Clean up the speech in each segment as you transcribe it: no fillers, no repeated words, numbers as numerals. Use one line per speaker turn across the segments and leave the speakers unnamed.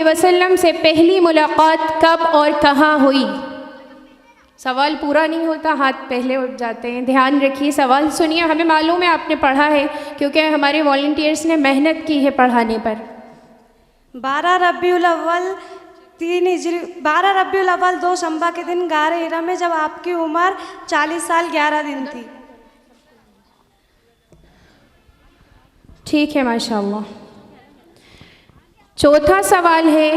वसल्लम से पहली मुलाकात कब और कहाँ हुई? सवाल पूरा नहीं होता, हाथ पहले उठ जाते हैं। ध्यान रखिए, सवाल सुनिए। हमें मालूम है आपने पढ़ा है, क्योंकि हमारे वॉलंटियर्स ने मेहनत की है पढ़ाने पर।
12 रबीउल अव्वल 3 हिजरी 12 रबीउल अव्वल 2 शंबा के दिन गारे हिरा में जब आपकी उम्र 40 साल 11 दिन थी।
ठीक है, माशाअल्लाह। चौथा सवाल है,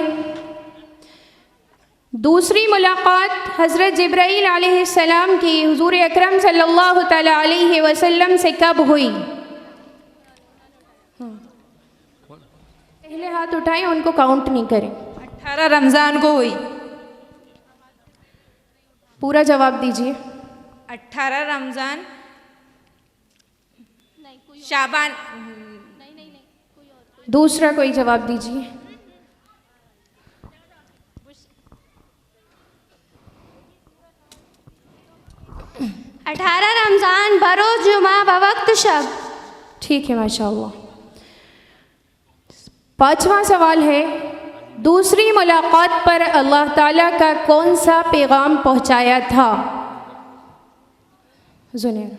दूसरी मुलाकात हज़रत जिब्राईल अलैहिस्सलाम की हुज़ूर अकरम सल्लल्लाहु तआला अलैहि वसल्लम से कब हुई? पहले हाथ उठाएं, उनको काउंट नहीं करें।
18 रमज़ान को हुई।
पूरा जवाब दीजिए।
18 रमज़ान शाबान।
दूसरा कोई जवाब दीजिए।
अठारह रमज़ान बरोज़ जुमा बवक्त शब।
ठीक है, माशाअल्लाह। पांचवा सवाल है, दूसरी मुलाकात पर अल्लाह ताला का कौन सा पैगाम पहुंचाया था? जुनैर।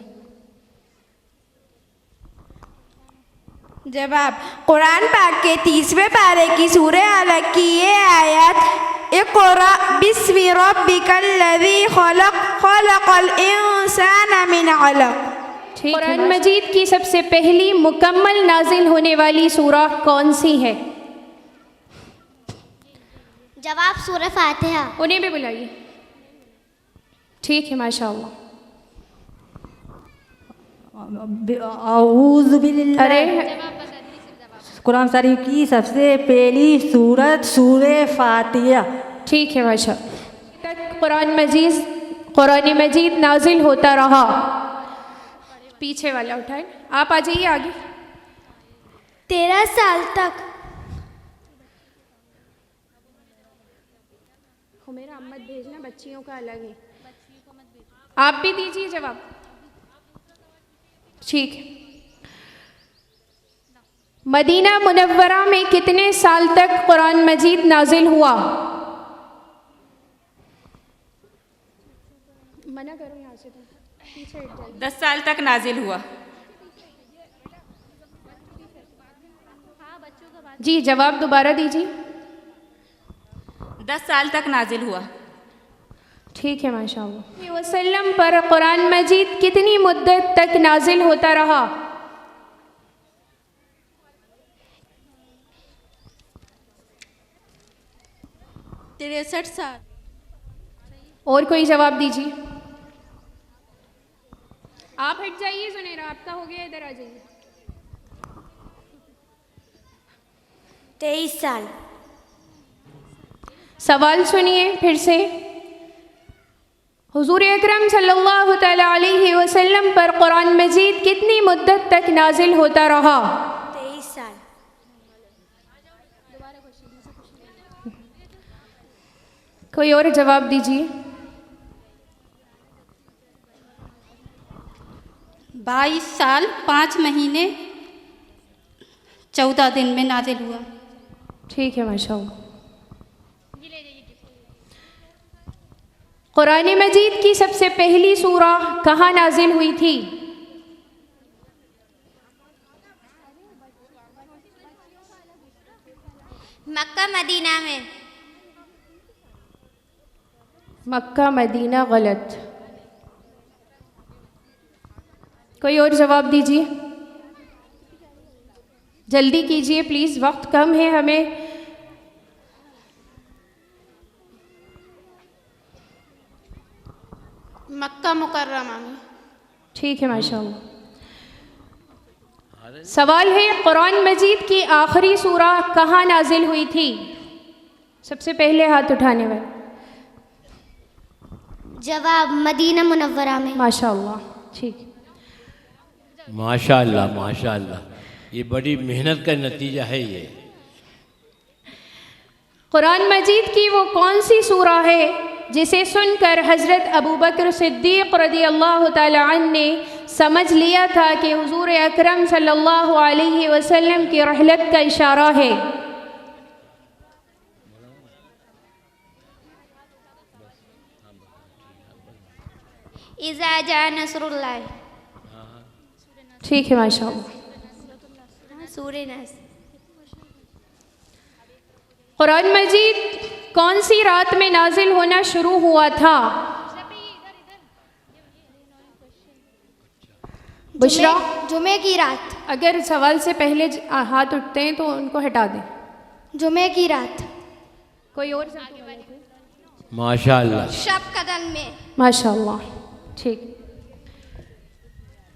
जवाब, कुरान पाक के 30वें पारे की सूरह अलक की ये आयत, इक़रा बिस्मि रब्बिकल लज़ी खलक़ खलक़ल इंसान मिन अलक़।
कुरान मजीद की सबसे पहली मुकम्मल नाजिल होने वाली सूरह कौन सी है?
जवाब, सूरह फातिहा।
उन्हें भी बुलाइए। ठीक है, माशाअल्लाह। अरे
कुरान शरीफ की सबसे पहली सूरत सूरह फातिहा।
ठीक है, माशाअल्लाह। तक कुरान मजीद नाजिल होता रहा। पीछे वाला उठाएं, आप आ जाइए आगे।
13 साल तक।
मेरा मत भेजना, बच्चियों का अलग है। आप भी दीजिए जवाब। ठीक है। मदीना मुनव्वरा में कितने साल तक कुरान मजीद नाजिल हुआ? मना करो यहाँ से, तो पीछे हट जाइए।
10 साल तक नाजिल हुआ।
जी, जवाब दोबारा दीजिए।
10 साल तक नाजिल हुआ।
ठीक है, माशाअल्लाह। वसल्लम पर कुरान मजीद कितनी मुद्दत तक नाजिल होता रहा?
तिरसठ साल।
और कोई जवाब दीजिए। आप हट जाइए, जुनैरा आपका हो गया, इधर आ जाइए।
23 साल।
सवाल सुनिए फिर से। हुजूर अकरम सल्लल्लाहु तआला अलैहि वसल्लम पर कुरान मजीद कितनी मुद्दत तक नाजिल होता रहा?
23 साल।
कोई और जवाब दीजिए।
22 साल 5 महीने 14 दिन में नाजिल हुआ।
ठीक है, माशाअल्लाह। कुरान मजीद की सबसे पहली सूरह कहाँ नाजिल हुई थी?
मक्का मदीना में।
मक्का मदीना गलत। कोई और जवाब दीजिए, जल्दी कीजिए प्लीज़, वक्त कम है हमें।
मक्का मुकर्रमा में।
ठीक है, माशाअल्लाह। सवाल है, कुरान मजीद की आखिरी सूरह कहाँ नाजिल हुई थी? सबसे पहले हाथ उठाने वाले।
जवाब, मदीना मुनव्वरा में।
माशाअल्लाह। ठीक।
माशाअल्लाह, माशाअल्लाह, ये बड़ी मेहनत का नतीजा है ये।
कुरान मजीद की वो कौन सी सूरह है जिसे सुनकर हज़रत अबू बकर सिद्दीक़ रज़ियल्लाहु ताला अन्हु ने समझ लिया था कि हुज़ूर अकरम सल्लल्लाहु अलैहि वसल्लम की रहलत का इशारा है?
इज़ा जा नसरुल्लाह।
ठीक है माशाअल्लाह।
सूरह नस।
कुरान मजीद कौन सी रात में नाजिल होना शुरू हुआ था? बुशरा,
जुमे की रात।
अगर सवाल से पहले हाथ उठते हैं तो उनको हटा दें।
जुमे की रात।
कोई और?
माशाअल्लाह।
शब कदर में।
माशाअल्लाह। ठीक।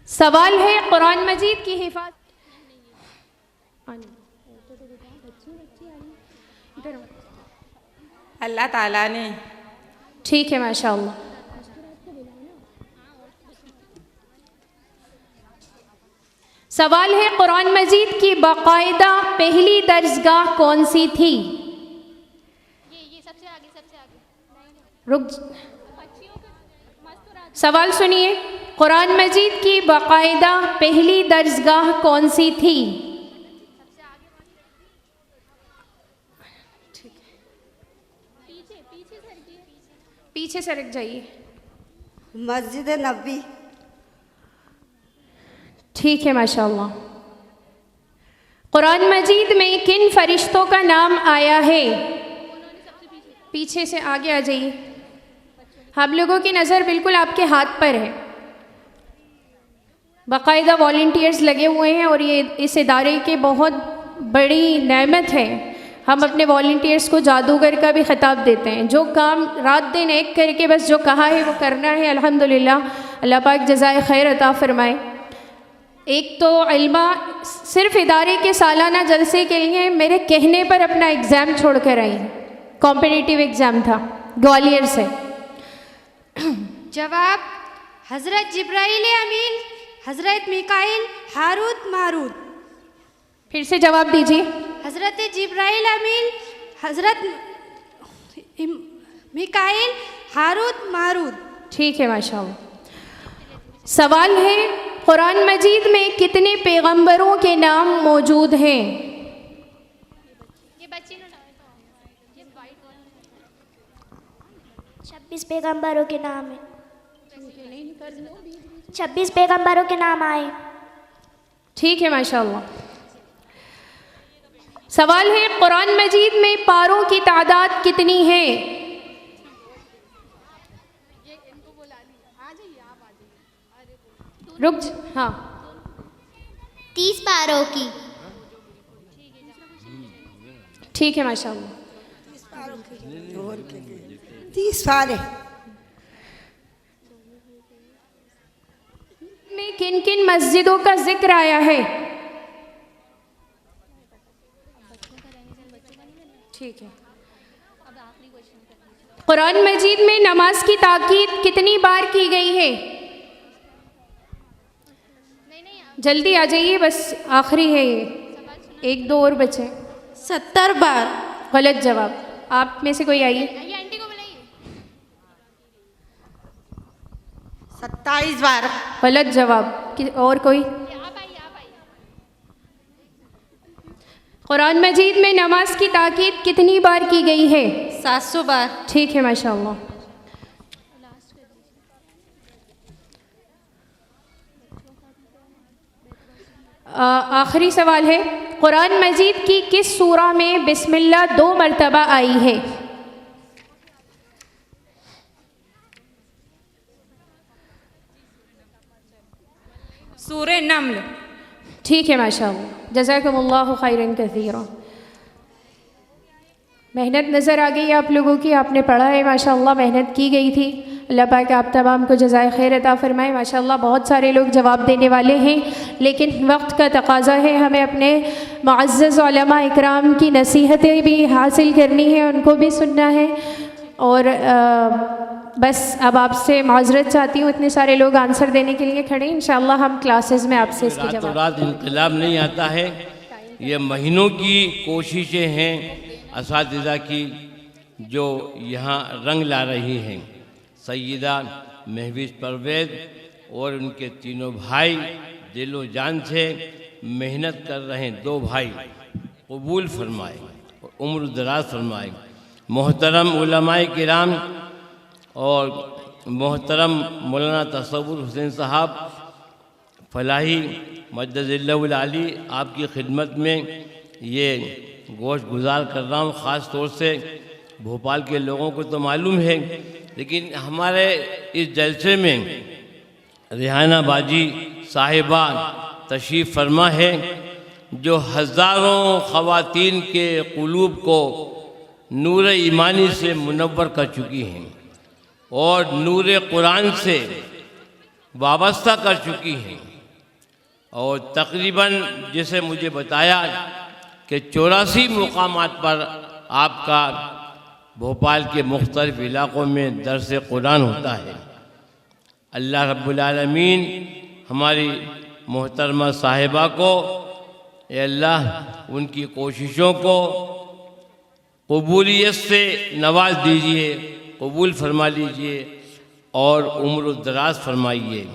सवाल है कुरान मजीद की हिफाजत।
अल्लाह ताला ने।
ठीक है माशाअल्लाह। सवाल है कुरान मजीद की बाकायदा पहली दर्जगाह कौन सी थी?
ये सबसे आगे।
रुक, सवाल सुनिए। कुरान मजीद की बाकायदा पहली दर्जगाह कौन सी थी? पीछे सरक जाइए।
मस्जिद नबी।
ठीक है माशाअल्लाह। कुरान मजीद में किन फरिश्तों का नाम आया है? पीछे से आगे आ जाइए। हम लोगों की नज़र बिल्कुल आपके हाथ पर है। बाकायदा वॉलंटियर्स लगे हुए हैं और ये इस इदारे की बहुत बड़ी नेमत है। हम अपने वॉलंटियर्स को जादूगर का भी ख़िताब देते हैं। जो काम रात दिन एक करके बस जो कहा है वो करना है। अल्हम्दुलिल्लाह, अल्लाह पाक जज़ाए खैर अता फरमाए। एक तो इल्मा सिर्फ इदारे के सालाना जलसे के लिए मेरे कहने पर अपना एग्ज़ाम छोड़ कर आई। कॉम्पिटिटिव एग्ज़ाम था ग्वालियर से।
जवाब हज़रत जिब्राइल अमीन, हज़रत मिकाइल, हारूत मारूत।
फिर से जवाब दीजिए।
हज़रत जिब्राइल अमीन, हज़रत मिकाइल, हारूत मारूत।
ठीक है माशाअल्लाह। सवाल है कुरान मजीद में कितने पैगंबरों के नाम मौजूद हैं?
26 पैगंबरों के नाम है। 26 पैगंबरों के नाम आए।
ठीक है माशाअल्लाह। सवाल है कुरान मजीद में पारों की तादाद कितनी है? रुक, हाँ
30 पारों की।
ठीक है माशाअल्लाह।
30 पारे।
में किन किन मस्जिदों का जिक्र आया है? ठीक है। कुरान मजीद में नमाज की ताकीद कितनी बार की गई है? जल्दी आ जाइए, बस आखिरी है ये, 1-2 और बचे।
70 बार।
गलत जवाब। आप में से कोई आइए।
27 बार।
गलत जवाब। और कोई? कुरान मजीद में नमाज की ताकीद कितनी बार की गई है?
700 बार।
ठीक है माशाअल्लाह। आखिरी सवाल है कुरान मजीद की किस सूरा में बिस्मिल्लाह 2 मरतबा आई है?
सूरह नम्ल।
ठीक है माशाअल्लाह। जज़ाकुमुल्लाहु खैरन कसीरा। मेहनत नज़र आ गई आप लोगों की, आपने पढ़ा है माशाअल्लाह, मेहनत की गई थी। अल्लाह पाक आप तमाम को जज़ाए खैर अता फरमाए। माशाअल्लाह बहुत सारे लोग जवाब देने वाले हैं, लेकिन वक्त का तकाज़ा है, हमें अपने मुअज़्ज़ज़ उलमा इकराम की नसीहतें भी हासिल करनी है, उनको भी सुनना है। और बस अब आपसे माज़रत चाहती हूँ, इतने सारे लोग आंसर देने के लिए खड़े। इंशाअल्लाह हम क्लासेस में आपसे इसके जवाब।
रात इनकलाब नहीं आता है, ये महीनों की कोशिशें हैं असातिज़ा की जो यहाँ रंग ला रही हैं। सैयदा महविश परवेज़ और उनके तीनों भाई दिलो जान से मेहनत कर रहे हैं। 2 भाई कबूल फरमाए और उम्र दराज फरमाए। मोहतरम उलमाए किराम और मोहतरम मौलाना तसव्वुर हुसैन साहब फलाही मद्दज़िल्लहुल आली, आपकी खिदमत में ये गोश्त गुजार कर रहा हूँ। ख़ास तौर से भोपाल के लोगों को तो मालूम है, लेकिन हमारे इस जलसे में रिहाना बाजी साहिबा तशरीफ़ फरमा है, जो हज़ारों ख़वातीन के क़ुलूब को नूर ईमानी से मुनव्वर कर चुकी हैं और नूर कुरान से वाबस्ता कर चुकी हैं। और तकरीबन जैसे मुझे बताया कि 84 मुकामात पर आपका भोपाल के मुख्तलिफ इलाक़ों में दर्स कुरान होता है। अल्लाह रब्बुल आलमीन हमारी मोहतरमा साहिबा को, ए अल्लाह उनकी कोशिशों को कबूलियत से नवाज दीजिए, कबूल फरमा लीजिए और उम्र दराज फरमाइए।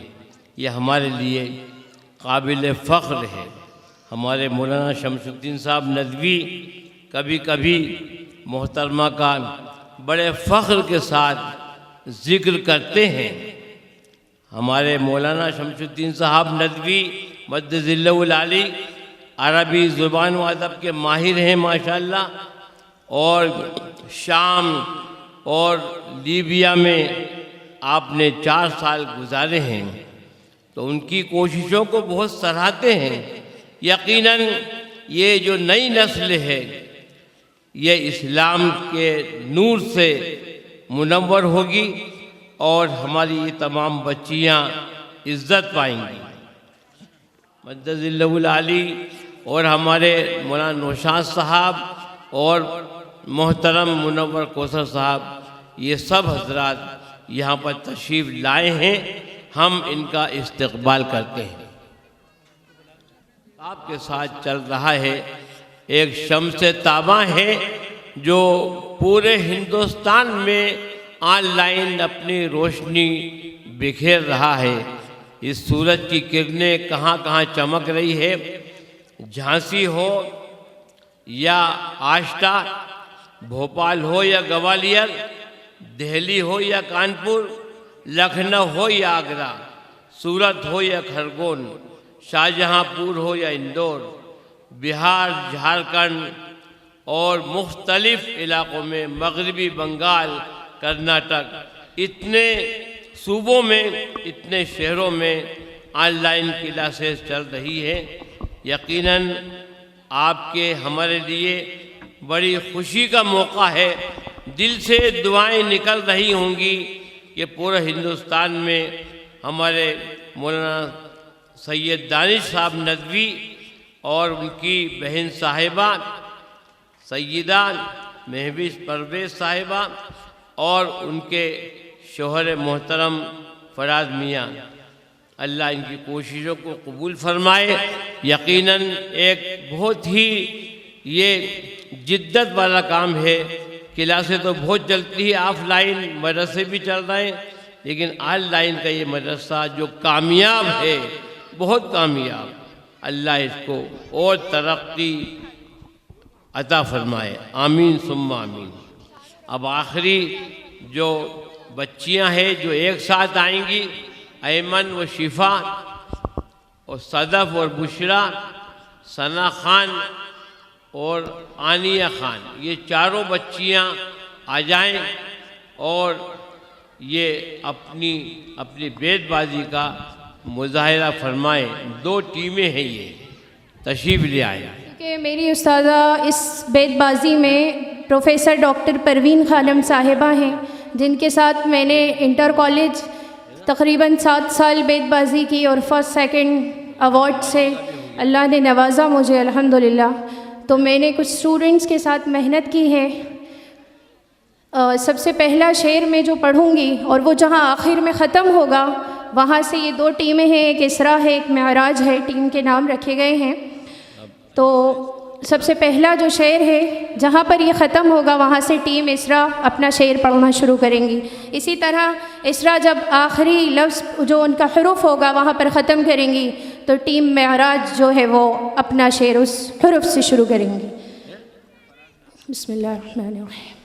ये हमारे लिए काबिल फ़ख्र है। हमारे मौलाना शमसुद्दीन साहब नदवी कभी कभी मोहतरमा का बड़े फ़ख्र के साथ ज़िक्र करते हैं। हमारे मौलाना शमसुद्दीन साहब नदवी मद्दज़िल्लहुल आली अरबी ज़ुबान व अदब के माहिर हैं माशाअल्लाह, और शाम और लीबिया में आपने 4 साल गुजारे हैं, तो उनकी कोशिशों को बहुत सराहते हैं। यकीनन ये जो नई नस्ल है ये इस्लाम के नूर से मुनव्वर होगी और हमारी ये तमाम बच्चियाँ इज़्ज़त पाएंगी। मद्दज़िल्लहुल आली और हमारे मौलाना नौशाद साहब और मोहतरम मुनव्वर कौसर साहब, ये सब हजरात यहाँ पर तशरीफ़ लाए हैं, हम इनका इस्तक़बाल करते हैं। आपके साथ चल रहा है एक शम्स ताबा है जो पूरे हिंदुस्तान में ऑनलाइन अपनी रोशनी बिखेर रहा है। इस सूरज की किरणें कहाँ कहाँ चमक रही है। झांसी हो या आष्टा, भोपाल हो या ग्वालियर, दिल्ली हो या कानपुर, लखनऊ हो या आगरा, सूरत हो या खरगोन, शाहजहांपुर हो या इंदौर, बिहार, झारखंड और मुख्तलिफ इलाक़ों में, मगरबी बंगाल, कर्नाटक, इतने सूबों में, इतने शहरों में ऑनलाइन क्लासेस चल रही है। यकीनन आपके हमारे लिए बड़ी खुशी का मौका है। दिल से दुआएं निकल रही होंगी कि पूरे हिंदुस्तान में हमारे मौलाना सैयद दानिश साहब नदवी और उनकी बहन साहिबा सैयदा महविश परवेज़ साहिबा और उनके शोहर मोहतरम फराज मियाँ, अल्लाह इनकी कोशिशों को कबूल फरमाए। यकीनन एक बहुत ही ये जिद्दत वाला काम है। क्लासें तो बहुत चलती है, ऑफलाइन मदरसे भी चल रहे हैं, लेकिन ऑनलाइन का ये मदरसा जो कामयाब है, बहुत कामयाब, अल्लाह इसको और तरक्की अता फरमाए। आमीन सुम्मा आमीन। अब आखिरी जो बच्चियां हैं जो एक साथ आएंगी, ऐमन व शिफा और सदफ़ और बुशरा, सना खान और आनिया खान, ये चारों बच्चियां आ जाएं और ये अपनी अपनी बेदबाजी का मुजाहिरा फरमाएं। 2 टीमें हैं, ये तशरीफ़ ले आए।
कि मेरी उस्तादा इस बेदबाजी में प्रोफेसर डॉक्टर परवीन खानम साहिबा हैं, जिनके साथ मैंने इंटर कॉलेज तकरीबन 7 साल बेदबाजी की और फर्स्ट सेकंड अवार्ड से अल्लाह ने नवाजा मुझे अल्हम्दुलिल्लाह। तो मैंने कुछ स्टूडेंट्स के साथ मेहनत की है। सबसे पहला शेर में जो पढ़ूंगी और वो जहाँ आखिर में ख़त्म होगा वहाँ से ये 2 टीमें हैं, एक इसरा है, एक मेराज है, टीम के नाम रखे गए हैं। तो सबसे पहला जो शेर है जहाँ पर ये ख़त्म होगा वहाँ से टीम इसरा अपना शेर पढ़ना शुरू करेंगी। इसी तरह इसरा जब आखिरी लफ्ज़ जो उनका हुरूफ होगा वहाँ पर ख़त्म करेंगी तो टीम मेराज जो है वो अपना शेर उस हुरूफ से शुरू करेंगी। बिस्मिल्लाहिर्रहमानिर्रहीम।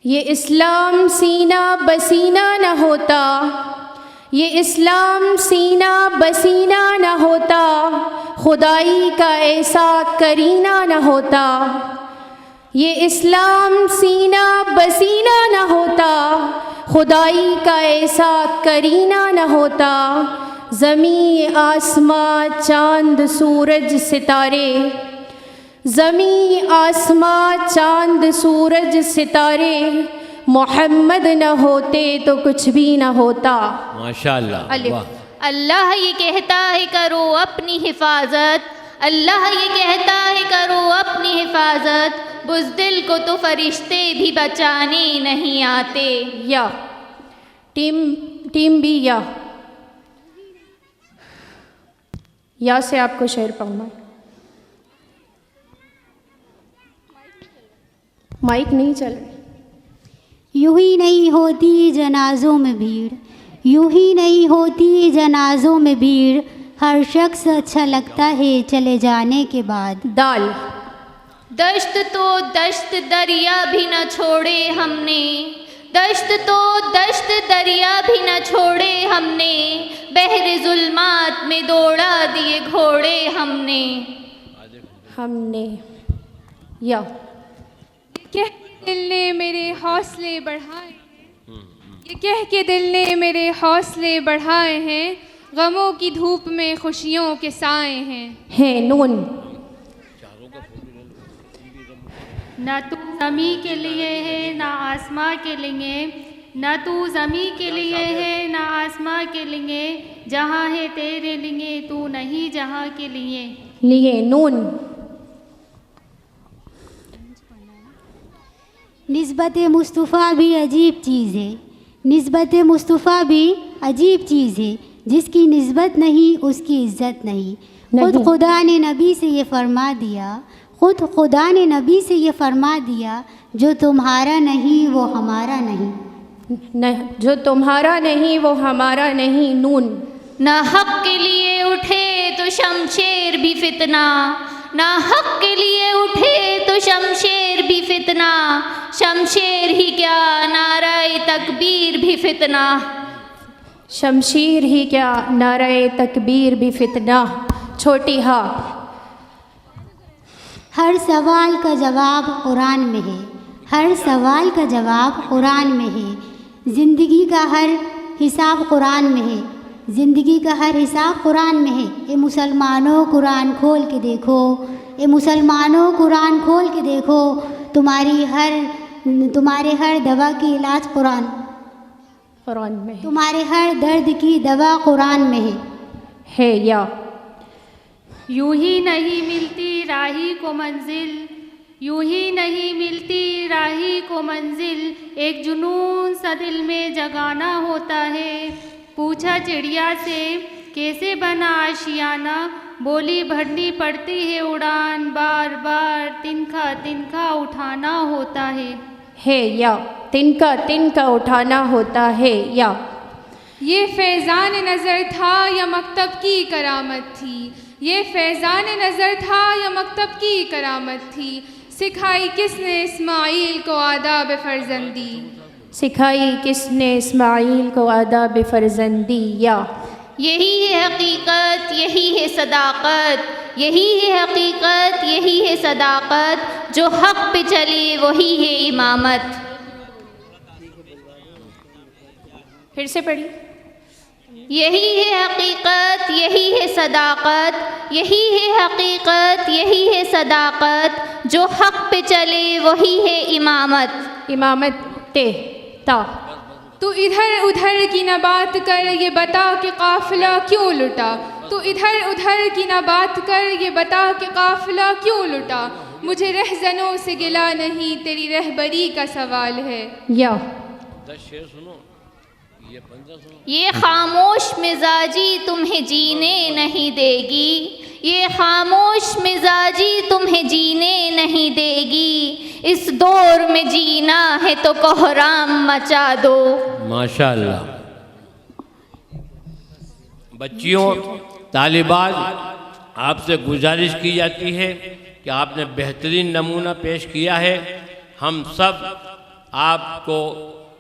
ये इस्लाम सीना बसीना न होता, ये इस्लाम सीना बसीना न होता, खुदाई का ऐसा करीना न होता। ये इस्लाम सीना बसीना न होता, खुदाई का ऐसा करीना न होता। ज़मी आसमां चाँद सूरज सितारे, ज़मी आसमां चाँद सूरज सितारे, मोहम्मद न होते तो कुछ भी न होता।
माशाअल्लाह,
अलिफ।
वाह।
अल्लाह ये कहता है करो अपनी हिफाजत, अल्लाह ये कहता है करो अपनी हिफाजत, बुज़दिल को तो फरिश्ते भी बचाने नहीं आते।
या टीम बी या से आपको शेर पढ़ना। माइक नहीं चल रही।
यूं ही नहीं होती जनाज़ों में भीड़, यूं ही नहीं होती जनाज़ों में भीड़, हर शख्स अच्छा लगता है चले जाने के बाद।
दाल।
दश्त तो दश्त दरिया भी न छोड़े हमने, दश्त तो दश्त दरिया भी न छोड़े हमने, बहरे जुल्मात में दौड़ा दिए घोड़े हमने।
या
कह के दिल ने मेरे हौसले बढ़ाए, ये कह के दिल ने मेरे हौसले बढ़ाए हैं, गमों की धूप में खुशियों के साए हैं।
नून।
न तू ज़मी के लिए है ना आसमां के लिए, न तू ज़मी के लिए है ना आसमां के लिए, जहाँ है तेरे लिए तू नहीं जहाँ के लिए।
नून।
निस्बत मुस्तफ़ा भी अजीब चीज़ है, निस्बत मुस्तफ़ा भी अजीब चीज़ है, जिसकी निस्बत नहीं उसकी इज़्ज़त नहीं। खुद खुदा ने नबी से ये फरमा दिया, खुद खुदा ने नबी से ये फरमा दिया, जो तुम्हारा नहीं वो हमारा नहीं।
जो तुम्हारा नहीं वो हमारा नहीं। नून।
ना हक के लिए उठे तो शमशेर भी फितना, ना हक के लिए उठे तो शमशेर भी फितना, शमशेर ही क्या नाराए तकबीर भी फितना।
शमशीर ही क्या नाराए तकबीर भी फितना। छोटी हा।
हर सवाल का जवाब कुरान में है, हर सवाल का जवाब कुरान में है, ज़िंदगी का हर हिसाब कुरान में है, ज़िंदगी का हर हिसाब कुरान में है। ये मुसलमानों कुरान खोल के देखो, ये मुसलमानों कुरान खोल के देखो, तुम्हारे हर दवा की इलाज कुरान
में है,
तुम्हारे हर दर्द की दवा कुरान में है।
या
यूं ही नहीं मिलती राही को मंजिल, यूं ही नहीं मिलती राही को मंजिल, एक जुनून सा दिल में जगाना होता है। पूछा चिड़िया से कैसे बना आशियाना, बोली भरनी पड़ती है उड़ान, बार बार तिनका तिनका उठाना होता है।
या तिनका तिनका उठाना होता है। या
ये फैज़ान नज़र था या मकतब की करामत थी, ये फैज़ान नज़र था या मकतब की करामत थी, सिखाई किसने इस्माइल को आदाब फ़र्जंदी,
सिखाई किसने इस्माइल को आदाब फ़र्जंदी। या
यही है हकीकत यही है सदाकत, यही है हकीकत यही है सदाकत, जो हक़ पे चले वही है इमामत।
फिर से पढ़ी।
यही है हकीकत यही है सदाकत, यही है हकीकत यही है सदाकत, जो हक़ पे चले वही है इमामत।
इमामत ता।
तू इधर उधर की न बात कर ये बता कि काफ़िला क्यों लुटा, तू इधर उधर की न बात कर ये बता कि काफ़िला क्यों लुटा, मुझे रहज़नों से गिला नहीं तेरी रहबरी का सवाल है।
या
10 शेर सुनो, ये 15 सुनो।
ये खामोश मिजाजी तुम्हें जीने नहीं देगी, ये खामोश मिजाजी तुम्हें जीने नहीं देगी, इस दौर में जीना है तो कोहराम मचा दो।
माशाअल्लाह। बच्चियों, तालिबात, आपसे गुजारिश की जाती है कि आपने बेहतरीन नमूना पेश किया है। हम सब आपको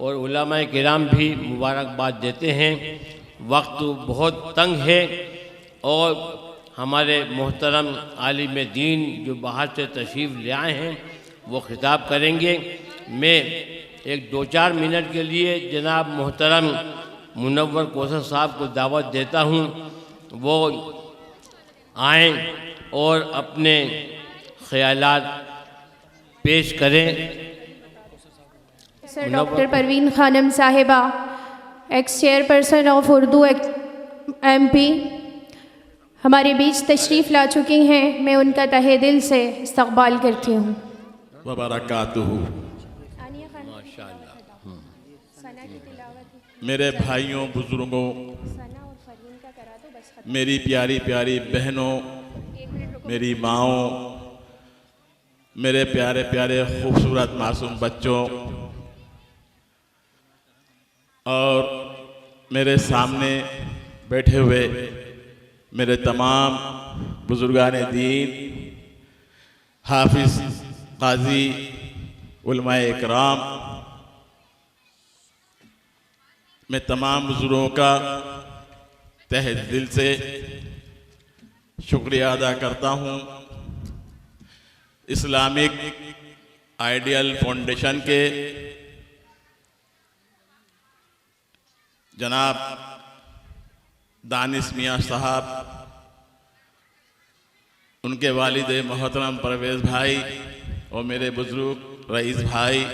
और उलमाए किराम भी मुबारकबाद देते हैं। वक्त बहुत तंग है और हमारे मोहतरम आलिम दीन जो बाहर से तशरीफ़ ले आए हैं वो खिताब करेंगे। मैं एक 2-4 मिनट के लिए जनाब मोहतरम मुनव्वर कौसर साहब को दावत देता हूँ, वो आएँ और अपने ख़यालात पेश करें।
सर डॉक्टर परवीन खानम साहिबा, x chairperson of Urdu MP, हमारे बीच तशरीफ़ ला चुकी हैं। मैं उनका तहे दिल से इस्तक़बाल करती हूँ।
वबरकातुहू। मेरे भाइयों, बुज़ुर्गों, मेरी प्यारी प्यारी बहनों, मेरी माँओं, मेरे प्यारे प्यारे खूबसूरत मासूम बच्चों और मेरे सामने बैठे हुए मेरे तमाम बुज़ुर्गान दीन, हाफिज़, काजी, उलमाए इकराम, मैं तमाम बुज़ुर्गों का तहे दिल से शुक्रिया अदा करता हूँ। इस्लामिक आइडियल फाउंडेशन के जनाब दानिश मियाँ साहब, उनके वालिद मोहतरम परवेज़ भाई और मेरे बुज़ुर्ग रईस भाई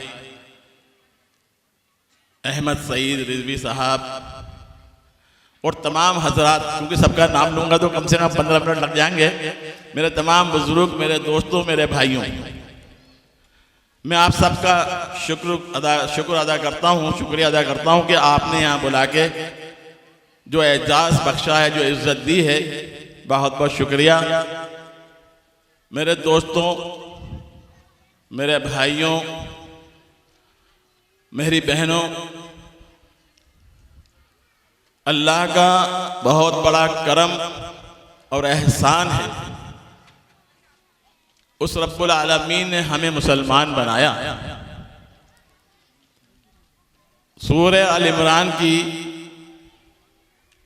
अहमद सईद रिजवी साहब और तमाम हजरात, क्योंकि सबका नाम लूँगा तो कम से कम 15 मिनट लग जाएंगे। मेरे तमाम बुज़ुर्ग, मेरे दोस्तों, मेरे भाइयों, मैं आप सबका शुक्र अदा करता हूँ, शुक्रिया अदा करता हूँ कि आपने यहाँ बुला के जो एजाज़ बख्शा है, जो इज़्ज़त दी है, बहुत बहुत शुक्रिया। मेरे दोस्तों, मेरे भाइयों, मेरी बहनों, अल्लाह का बहुत बड़ा करम और एहसान है। उस रब्बुल आलमीन ने हमें मुसलमान बनाया। सूरह अल इमरान की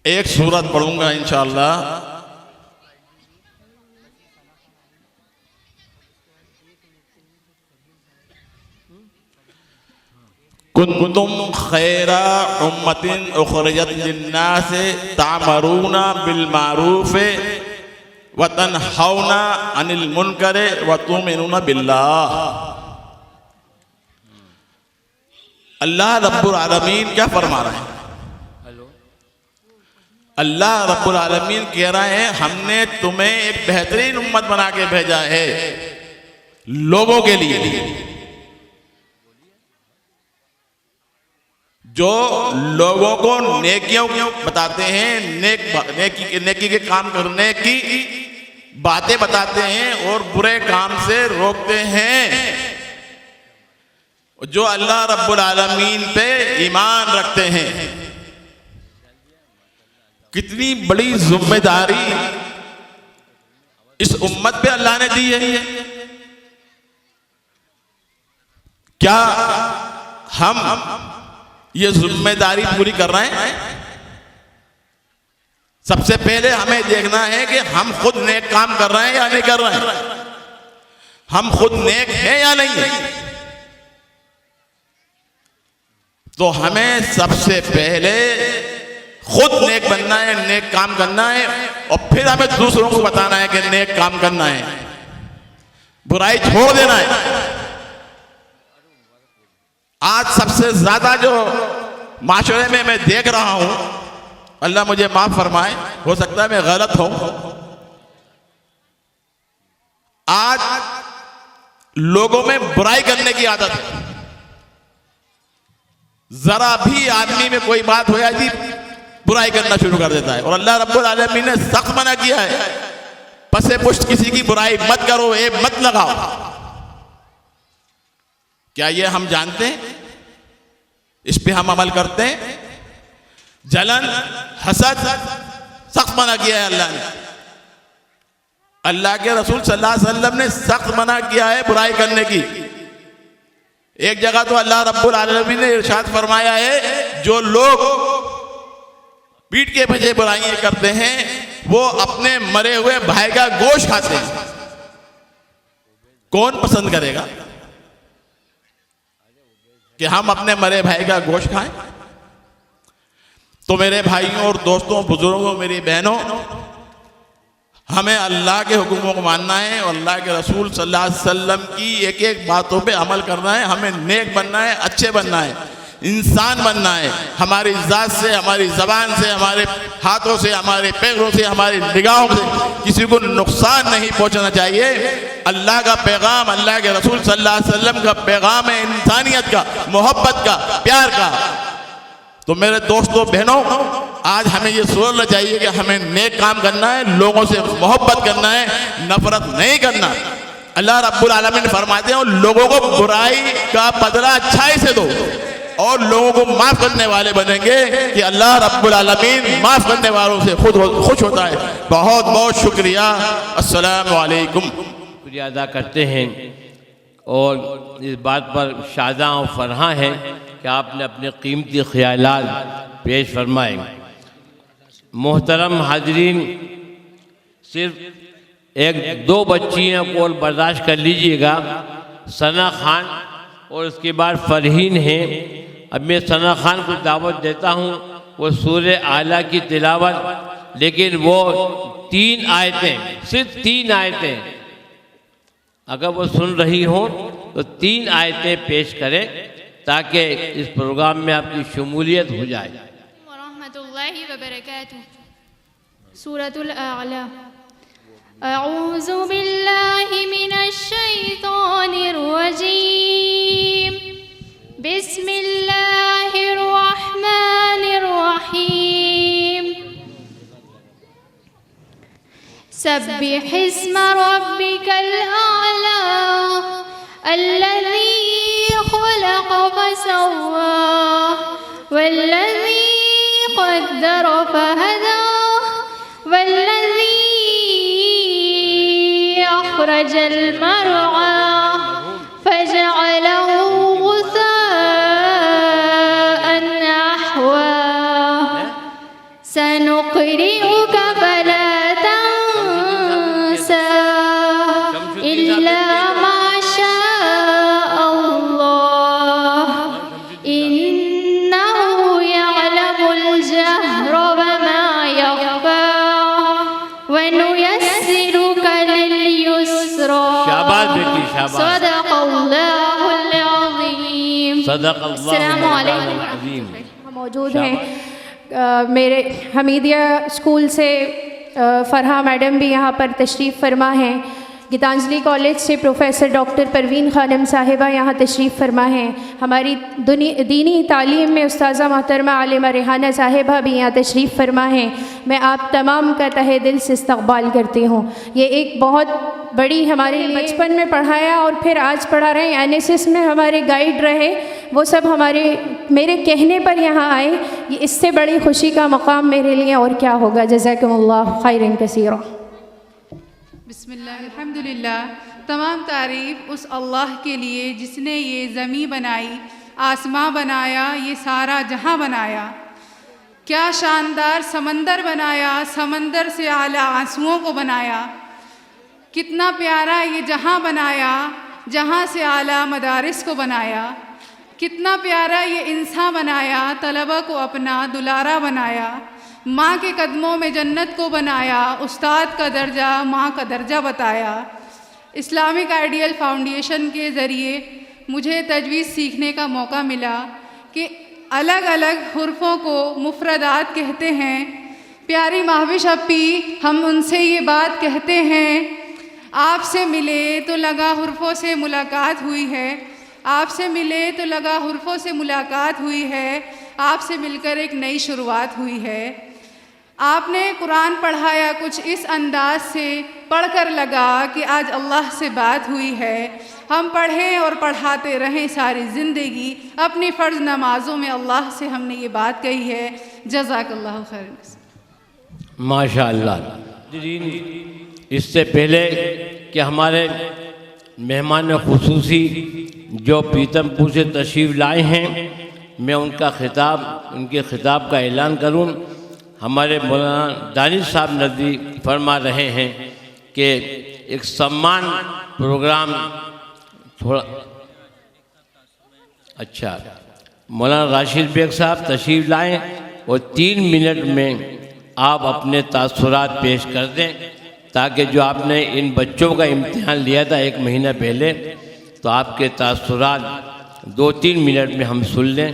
एक सूरत पढ़ूंगा इंशाअल्लाह। कुंतुम खैरा उम्मतिन उखरिजत लिन्नास तामरूना बिल मारूफ व तनहौना अनिल मुनकर व तुमिनूना बिल्लाह। अल्लाह रब्बुल आलमीन क्या फरमा रहे हैं? अल्लाह रब्बुल आलमीन कह रहे हैं, हमने तुम्हें एक बेहतरीन उम्मत बना के भेजा है लोगों के लिए, जो लोगों को नेकियों बताते हैं, नेकी के काम करने की बातें बताते हैं और बुरे काम से रोकते हैं। जो अल्लाह रब्बुल आलमीन पे ईमान रखते हैं। कितनी बड़ी जिम्मेदारी इस उम्मत पे अल्लाह ने दी है। क्या हम ये जिम्मेदारी पूरी कर रहे हैं? सबसे पहले हमें देखना है कि हम खुद नेक काम कर रहे हैं या नहीं कर रहे हैं। हम खुद नेक हैं या नहीं है। तो हमें सबसे पहले खुद नेक बनना है, नेक काम करना है और फिर हमें दूसरों को बताना है कि नेक काम करना है, बुराई छोड़ देना है। आज सबसे ज्यादा जो माशरे में मैं देख रहा हूं, अल्लाह मुझे माफ फरमाए, हो सकता है मैं गलत हूं, आज लोगों में बुराई करने की आदत है। जरा भी आदमी में कोई बात हो जाती बुराई करना शुरू कर देता है। और अल्लाह रब्बुल आलमीन ने सख्त मना किया है, पसे पुष्ट किसी की बुराई मत करो, ऐब मत लगाओ। क्या ये हम जानते हैं? इस पे हम अमल करते हैं? जलन, हसद सख्त मना किया है अल्लाह ने। अल्लाह के रसूल सल्लल्लाहु अलैहि वसल्लम ने सख्त मना किया है बुराई करने की। एक जगह तो अल्लाह रब्बुल आलमीन ने इरशाद फरमाया है, जो लोग पीठ के पीछे बुराइयां करते हैं वो अपने मरे हुए भाई का गोश्त खाते हैं। कौन पसंद करेगा कि हम अपने मरे भाई का गोश्त खाएं? तो मेरे भाइयों और दोस्तों, बुजुर्गों, मेरी बहनों, हमें अल्लाह के हुक्मों को मानना है और अल्लाह के रसूल सल्लल्लाहु अलैहि वसल्लम की एक एक बातों पे अमल करना है। हमें नेक बनना है, अच्छे बनना है, इंसान बनना है। हमारी ज़ात से, हमारी ज़बान से, हमारे हाथों से, हमारे पैरों से, हमारी निगाहों से किसी को नुकसान नहीं पहुंचना चाहिए। अल्लाह का पैगाम, अल्लाह के रसूल सल्लल्लाहु अलैहि वसल्लम का पैगाम है इंसानियत का, मोहब्बत का, प्यार का। तो मेरे दोस्तों, बहनों, आज हमें ये सोचना चाहिए कि हमें नेक काम करना है, लोगों से मोहब्बत करना है, नफरत नहीं करना। अल्लाह रब्बुल आलमीन फरमाते हैं, लोगों को बुराई का बदला अच्छाई से दो और लोगों को माफ करने वाले बनेंगे कि अल्लाह रब्बुल आलमीन माफ करने वालों से खुद खुश होता है। बहुत बहुत शुक्रिया। अस्सलाम वालेकुम।
शुक्रिया अदा करते हैं और इस बात पर शादा और फरहा हैं कि आपने अपने कीमती ख्यालात पेश फरमाए। मोहतरम हाजरीन, सिर्फ एक दो बच्चियों को बर्दाश्त कर लीजिएगा, सना खान और उसके बाद फरहीन हैं। अब मैं सना खान को दावत देता हूँ, वो सूरे आला की तिलावत, लेकिन वो 3 आयतें, सिर्फ 3 आयतें, अगर वो सुन रही हो तो 3 आयतें पेश करें ताकि इस प्रोग्राम में आपकी शमूलियत हो जाए।
वरहमतुल्लाहि वबरकातुहू। सूरतुल आला। अऊज़ु बिल्लाहि मिनश शैतानिर रजीम। बिस्मिल्लाहिर रहमानिर रहीम। सब्बिहिस्म रब्बिकल आला अल्लज़ी खलक़ फसव्वा वल्लज़ी क़द्दर फहदा वल्लज़ी अख़रजल मरआ फजअलहू गुसाअन अहवा सनुक़रिउका फला तंसा इल्ला मा शाअ अल्लाह इन्नहु यअलमुल जहर वमा यख़फा वनुयस्सिरुका लिल-युस्रा।
शाबाश बेटी, शाबाश।
सदक़ल्लाहुल अज़ीम। अस्सलामु अलैकुम।
मौजूद हैं मेरे हमीदिया स्कूल से फरहा मैडम भी यहाँ पर तशरीफ़ फरमा हैं। गीतांजलि कॉलेज से प्रोफेसर डॉक्टर परवीन खानम साहिबा यहाँ तशरीफ़ फरमा हैं। हमारी दीनी तालीम में उस्ताज़ा मोहतरमा आलिमा रेहाना साहिबा भी यहाँ तशरीफ़ फरमा हैं। मैं आप तमाम का तहे दिल से इस्तक़बाल करती हूँ। ये एक बहुत बड़ी हमारे बचपन में पढ़ाया और फिर आज पढ़ा रहे हैं, NSS में हमारे गाइड रहे, वो सब मेरे कहने पर यहाँ आए। ये इससे बड़ी खुशी का मकाम मेरे लिए और क्या होगा। जज़ाकुमुल्लाह खैरन कसीरा।
बिस्मिल्लाह अल्हम्दुलिल्लाह। तमाम तारीफ़ उस अल्लाह के लिए जिसने ये ज़मीं बनाई, आसमां बनाया, ये सारा जहां बनाया। क्या शानदार समंदर बनाया, समंदर से आला आंसुओं को बनाया। कितना प्यारा ये जहां बनाया, जहां से आला मदारिस को बनाया। कितना प्यारा ये इंसान बनाया, तलबा को अपना दुलारा बनाया। माँ के कदमों में जन्नत को बनाया, उस्ताद का दर्जा, माँ का दर्जा बताया। इस्लामिक आइडियल फाउंडेशन के ज़रिए मुझे तजवीज़ सीखने का मौका मिला कि अलग अलग हुर्फ़ों को मुफ़रदात कहते हैं। प्यारी महविश अपी, हम उनसे ये बात कहते हैं, आपसे मिले तो लगा हुर्फ़ों से मुलाकात हुई है। आपसे मिले तो लगा हुर्फ़ों से मुलाकात हुई है। आपसे मिलकर एक नई शुरुआत हुई है। आपने कुरान पढ़ाया कुछ इस अंदाज से, पढ़कर लगा कि आज अल्लाह से बात हुई है। हम पढ़ें और पढ़ाते रहें सारी ज़िंदगी। अपनी फ़र्ज़ नमाज़ों में अल्लाह से हमने ये बात कही है। जज़ाकल्लाहु खैरन।
माशाअल्लाह। इससे पहले कि हमारे मेहमान खुसूसी जो पीतमपुर से तशरीफ़ लाए हैं, मैं उनके ख़िताब का ऐलान करूं। हमारे मौलाना दानिश साहब नदवी फरमा रहे हैं कि एक सम्मान प्रोग्राम थोड़ा अच्छा, मौलाना राशिद बेग साहब तशरीफ़ लाएं और 3 मिनट में आप अपने तासुरात पेश कर दें, ताकि जो आपने इन बच्चों का इम्तिहान लिया था 1 महीना पहले, तो आपके तासुरात 2-3 मिनट में हम सुन लें।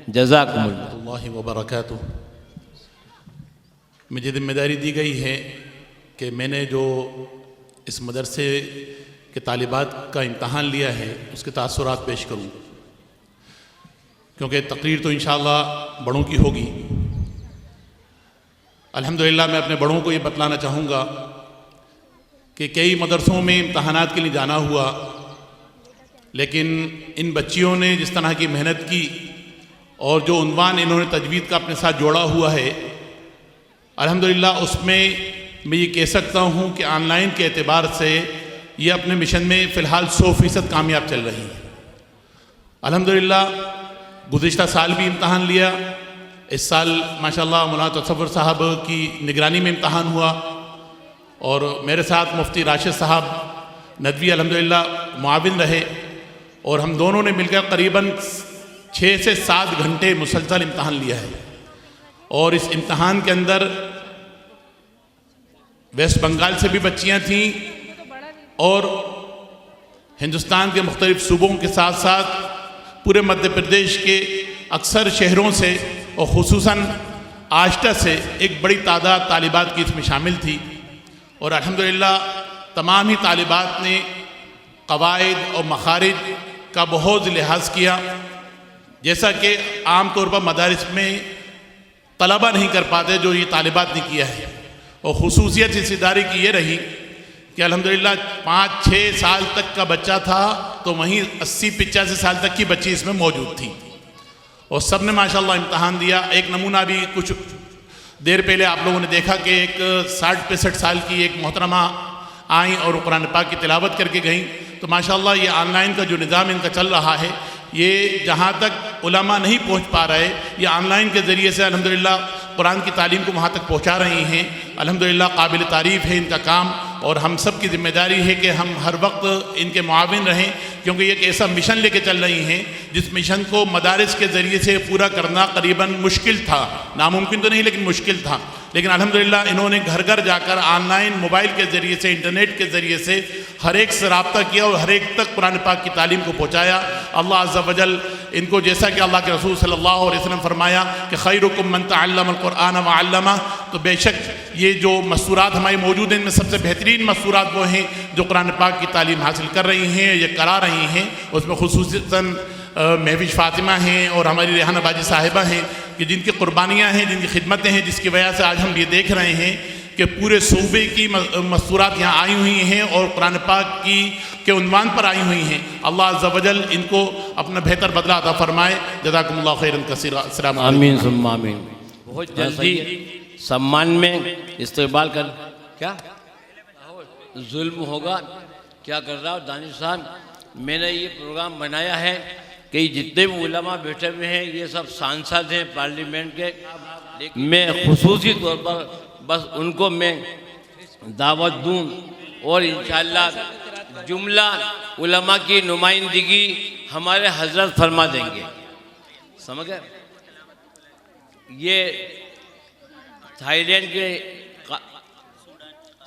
जज़ाकुमुल्लाह
व बरकातुहू। मुझे जिम्मेदारी दी गई है कि मैंने जो इस मदरसे के तालिबात का इम्तहान लिया है उसके तासुरात पेश करूँ, क्योंकि तकरीर तो इंशाअल्लाह बड़ों की होगी। अल्हम्दुलिल्लाह मैं अपने बड़ों को ये बतलाना चाहूँगा कि कई मदरसों में इम्तहानात के लिए जाना हुआ, लेकिन इन बच्चियों ने जिस तरह की मेहनत की और जो उन्वान इन्होंने तजवीद का अपने साथ जोड़ा हुआ है, अल्हम्दुलिल्लाह उसमें मैं ये कह सकता हूँ कि ऑनलाइन के एतबार से ये अपने मिशन में फ़िलहाल 100% कामयाब चल रही हैं। अल्हम्दुलिल्लाह गुज़िश्ता साल भी इम्तहान लिया, इस साल माशाल्लाह मौलाना तसव्वुर साहब की निगरानी में इम्तहान हुआ और मेरे साथ मुफ्ती राशिद साहब नदवी अल्हम्दुलिल्लाह मुआविन रहे और हम दोनों ने मिलकर करीबन 6 से 7 घंटे मुसलसल इम्तहान लिया है। और इस इम्तहान के अंदर वेस्ट बंगाल से भी बच्चियां थीं और हिंदुस्तान के मुख्तलिफ सूबों के साथ साथ पूरे मध्य प्रदेश के अक्सर शहरों से और ख़ुसूसन आष्टा से एक बड़ी तादाद तालिबात की इसमें शामिल थी। और अल्हम्दुलिल्लाह तमाम ही तालिबात ने क़वाइद और मखारिज का बहुत लिहाज किया, जैसा कि आम तौर पर मदारिस में तलबा नहीं कर पाते जो ये तालिबात ने किया है। और ख़ुसूसियत इस इदारे की ये रही कि अल्हम्दुलिल्लाह 5-6 साल तक का बच्चा था तो वहीं 80-85 साल तक की बच्ची इसमें मौजूद थी और सब ने माशाल्लाह इम्तहान दिया। एक नमूना भी कुछ देर पहले आप लोगों ने देखा कि एक 60-65 साल की एक मोहतरमा आई और कुरान पाक की तिलावत करके गई। तो माशाल्लाह ये ऑनलाइन का जो निज़ाम इनका चल रहा है, ये जहाँ तक उलमा नहीं पहुँच पा रहे, ये ऑनलाइन के ज़रिए से अल्हम्दुलिल्लाह कुरान की तालीम को वहाँ तक पहुँचा रही हैं। अल्हम्दुलिल्लाह काबिल तारीफ़ है इनका काम और हम सब की ज़िम्मेदारी है कि हम हर वक्त इनके मुआविन रहें, क्योंकि ये एक ऐसा मिशन लेके चल रही हैं जिस मिशन को मदारिस के ज़रिए से पूरा करना करीबन मुश्किल था, नामुमकिन तो नहीं लेकिन मुश्किल था। लेकिन अल्हम्दुलिल्लाह इन्होंने घर घर जाकर ऑनलाइन मोबाइल के ज़रिए से, इंटरनेट के ज़रिए से हर एक से रब्ता किया और हर एक तक कुरान पाक की तालीम को पहुँचाया। अल्लाह अज़्ज़ा वजल इनको, जैसा कि अल्लाह के रसूल सल्लल्लाहु अलैहि वसल्लम फरमाया कि खैरुकुम मन तअल्लमल कुरआन व अल्लमा, तो बेशक ये जो मस्तूरात हमारी मौजूद हैं इनमें सबसे बेहतरीन मस्तूरात वो हैं जो कुरान पाक की तालीम हासिल कर रही हैं, ये करा रही हैं। उसमें खुसूसन महविश फ़ातिमा हैं और हमारी रेहाना बाजी साहिबा हैं कि जिनकी कुर्बानियाँ हैं, जिनकी खिदमतें हैं, जिसकी वजह से आज हम ये देख रहे हैं कि पूरे सूबे की मस्तूरात यहाँ आई हुई हैं और कुरान पाक की के उन्वान पर आई हुई हैं। अल्लाह अज़्ज़ा वजल इनको अपना बेहतर बदला अता फरमाए। जज़ाकुमुल्लाहु खैरन कसीरा। अस्सलामु अलैकुम।
आमीन सुम्मा आमीन। बहुत जल्दी सम्मान में इस्तेमाल कर, क्या जुल्म होगा, क्या कर रहा हो दानिश साहब। मैंने ये प्रोग्राम बनाया है कि जितने भी उलमा बैठे हुए हैं ये सब सांसद हैं पार्लियामेंट के, मैं खुसूसी तौर पर बस उनको मैं दावत दूं और इंशाअल्लाह जुमला उलमा की नुमाइंदगी हमारे हजरत फरमा देंगे। समझ गए? ये थाईलैंड के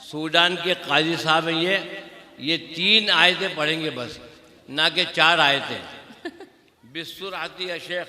सूडान के काजी साहब हैं, ये 3 आयतें पढ़ेंगे बस, ना कि 4 आयतें। बिस्सुर आती है शेख।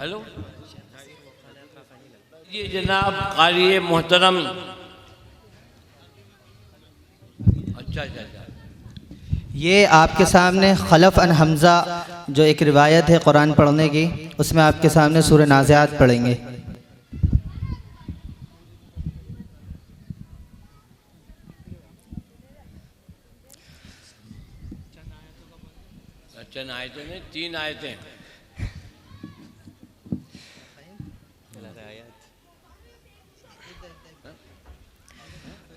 हेलो ये जनाब कारी मोहतरम। अच्छा,
ये आपके सामने खलफ अन हमज़ा जो एक रिवायत है कुरान पढ़ने की, उसमें आपके सामने सूरह नाज़ियात पढ़ेंगे।
चंद आयतें नहीं, 3 आयतें।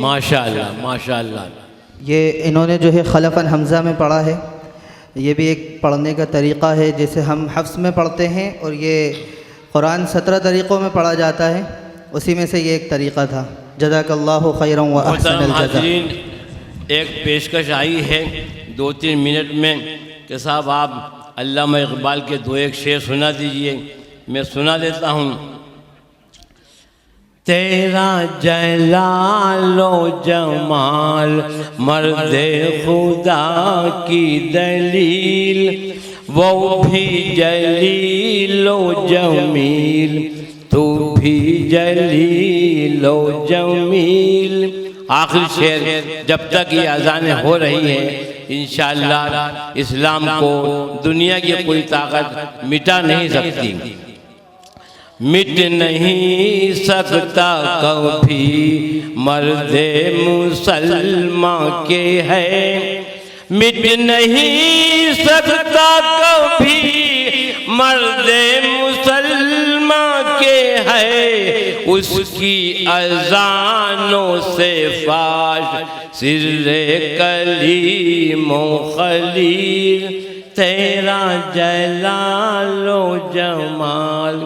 माशाअल्लाह माशाअल्लाह।
ये इन्होंने जो है खलफन हमज़ा में पढ़ा है, ये भी एक पढ़ने का तरीक़ा है जैसे हम हफ्स में पढ़ते हैं और ये कुरान 17 तरीक़ों में पढ़ा जाता है, उसी में से ये एक तरीक़ा था। जज़ाकल्लाहु खैरन व अहसनल जज़ा।
एक पेशकश आई है 2-3 मिनट में कि साहब आप अल्लामा इक़बाल के 2-1 शेर सुना दीजिए। मैं सुना देता हूँ। तेरा जलालो जमाल मर्दे खुदा की दलील वो भी जलीलो जमील तू भी जलीलो जमील। आखिरी शेर जब तक ये अज़ानें हो रही हैं इंशाअल्लाह इस्लाम को दुनिया की कोई ताकत मिटा नहीं सकती। मिट नहीं सकता कभी मर्दे मुसलमान के है, मिट नहीं सकता कभी मर्दे मुसलमान के है। उसकी अज़ानों से फाश सिर्रे कलीमो खलील तेरा जलालो जमाल।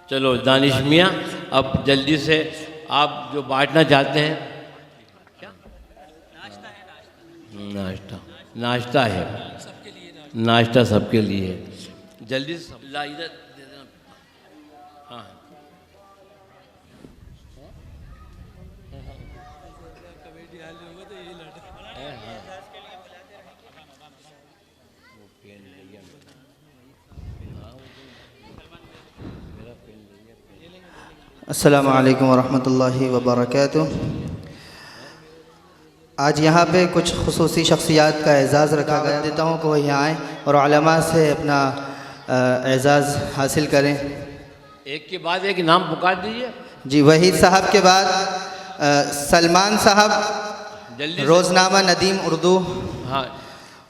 चलो दानिश मियाँ अब जल्दी से आप जो बांटना चाहते हैं। क्या नाश्ता? नाश्ता है, नाश्ता सबके लिए है। जल्दी से इधर दे देना। हाँ
अस्सलामु अलैकुम वरहमतुल्लाहि वबरकातुह। आज यहाँ पे कुछ खुसूसी शख्सियात का एज़ाज़ रखा गया, देता हूँ कि वो यहाँ आएँ और उलमा से अपना एज़ाज़ हासिल करें।
एक के बाद एक नाम पुकार दीजिए।
जी, वहीद साहब के बाद सलमान साहब रोज़नामा नदीम उर्दू,
हाँ,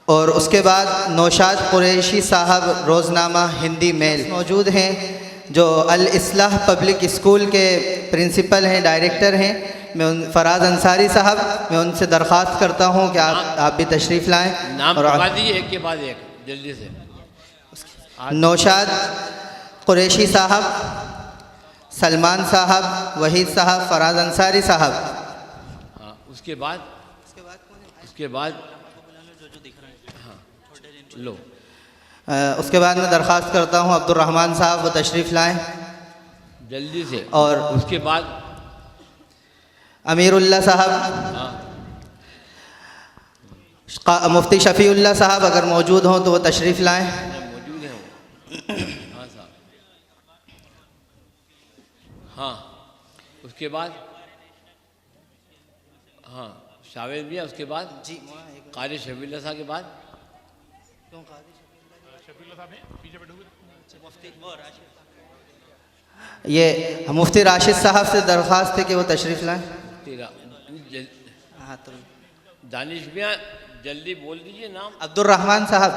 और उसके बाद नौशाद कुरैशी साहब रोज़नामा हिंदी मेल मौजूद हैं, जो अल इस्लाह पब्लिक स्कूल के प्रिंसिपल हैं, डायरेक्टर हैं। मैं फराज अंसारी साहब, मैं उनसे दरख्वास्त करता हूं कि आप भी तशरीफ़ लाएं।
नाम
और
बता दीजिए एक के बाद एक जल्दी से।
नौशाद कुरैशी साहब, सलमान साहब, वहीद साहब, फराज अंसारी साहब।
हाँ, उसके बाद हाँ लो।
उसके बाद मैं दरख्वास्त करता हूँ अब्दुर्रहमान साहब वो तशरीफ़ लाएँ
जल्दी से।
और
उसके बाद
अमीरुल्लाह साहब, मुफ्ती शफ़ीउल्लाह साहब अगर मौजूद हों तो वो तशरीफ़ लाएँ।
मौजूद हैं वो। हाँ साहब। हाँ, उसके बाद हाँ शावेद भी है। उसके बाद जी कारी शफीउल्लाह साहब के बाद
ये मुफ्ती राशिद साहब से दरख्वास्त है कि वो तशरीफ़ लाएँ। हाँ तो
दानिश मियाँ जल्दी बोल दीजिए नाम।
अब्दुर्रहमान साहब,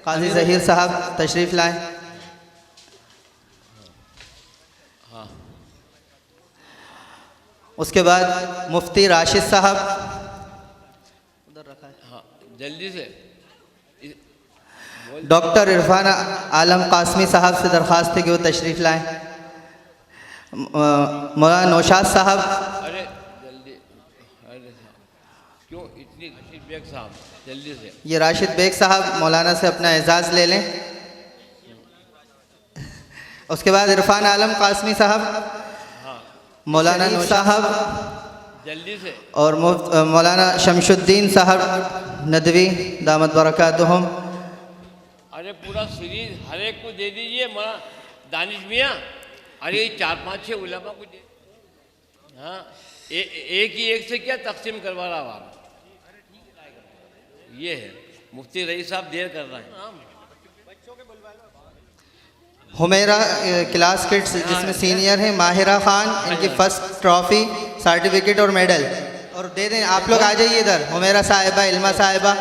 काजी ज़हीर साहब तशरीफ़ लाएँ।
हाँ,
उसके बाद मुफ्ती राशिद साहब उधर रखा है।
हाँ जल्दी से।
डॉक्टर इरफान आलम कासमी साहब से दरख्वास्त है कि वो तशरीफ़ लाएँ। मौलाना नौशाद साहब।
अरे जल्दी, अरे क्यों इतनी राशिद बेग साहब जल्दी से।
ये राशिद बेग साहब मौलाना से अपना एजाज़ ले लें। उसके बाद इरफान आलम कासमी साहब, मौलाना नौशाद साहब
जल्दी से।
और मौलाना शमशुद्दीन साहब नदवी दामत बरकातुहुम।
अरे पूरा सीरीज हर एक को दे दीजिए मौलाना दानिश मियाँ। अरे 4-5-6 उलमा को दे। हाँ एक ही एक से क्या तकसीम करवा रहा हूँ। ये है मुफ्ती रईस साहब देर कर रहे हैं।
हुमेरा क्लास किड्स जिसमें सीनियर हैं माहिरा खान, इनकी फर्स्ट ट्रॉफ़ी सर्टिफिकेट और मेडल और दे दें। आप लोग आ जाइए इधर। हुमेरा साहिबा, इल्मा साहिबा।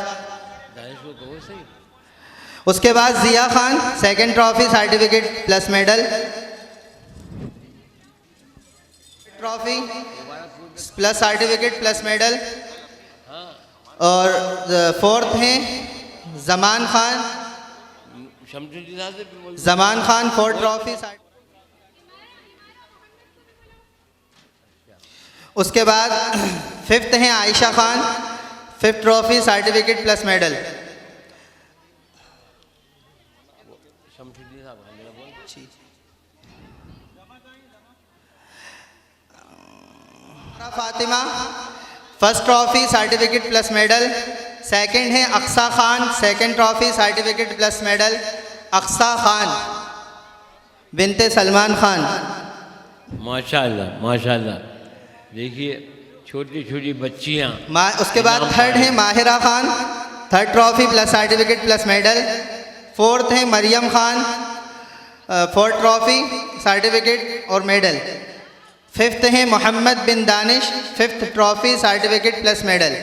उसके बाद Ziya Khan second trophy certificate plus medal, trophy plus certificate plus medal. और फोर्थ हैं जमान खान, जमान खान 4 ट्रॉफ़ी। उसके बाद फिफ्थ हैं Ayesha Khan, 5th trophy certificate plus medal. Fatima first trophy certificate plus medal. Second है Aqsa Khan, second trophy certificate plus medal. Aqsa Khan बिनते सलमान खान।
माशाल्लाह माशाल्लाह। देखिए छोटी छोटी बच्चियाँ।
उसके बाद थर्ड है Mahira Khan, 3rd trophy plus certificate plus medal. Fourth है Maryam Khan, 4th trophy certificate और मेडल। फिफ्थ है मोहम्मद बिन Danish, 5th trophy certificate plus medal.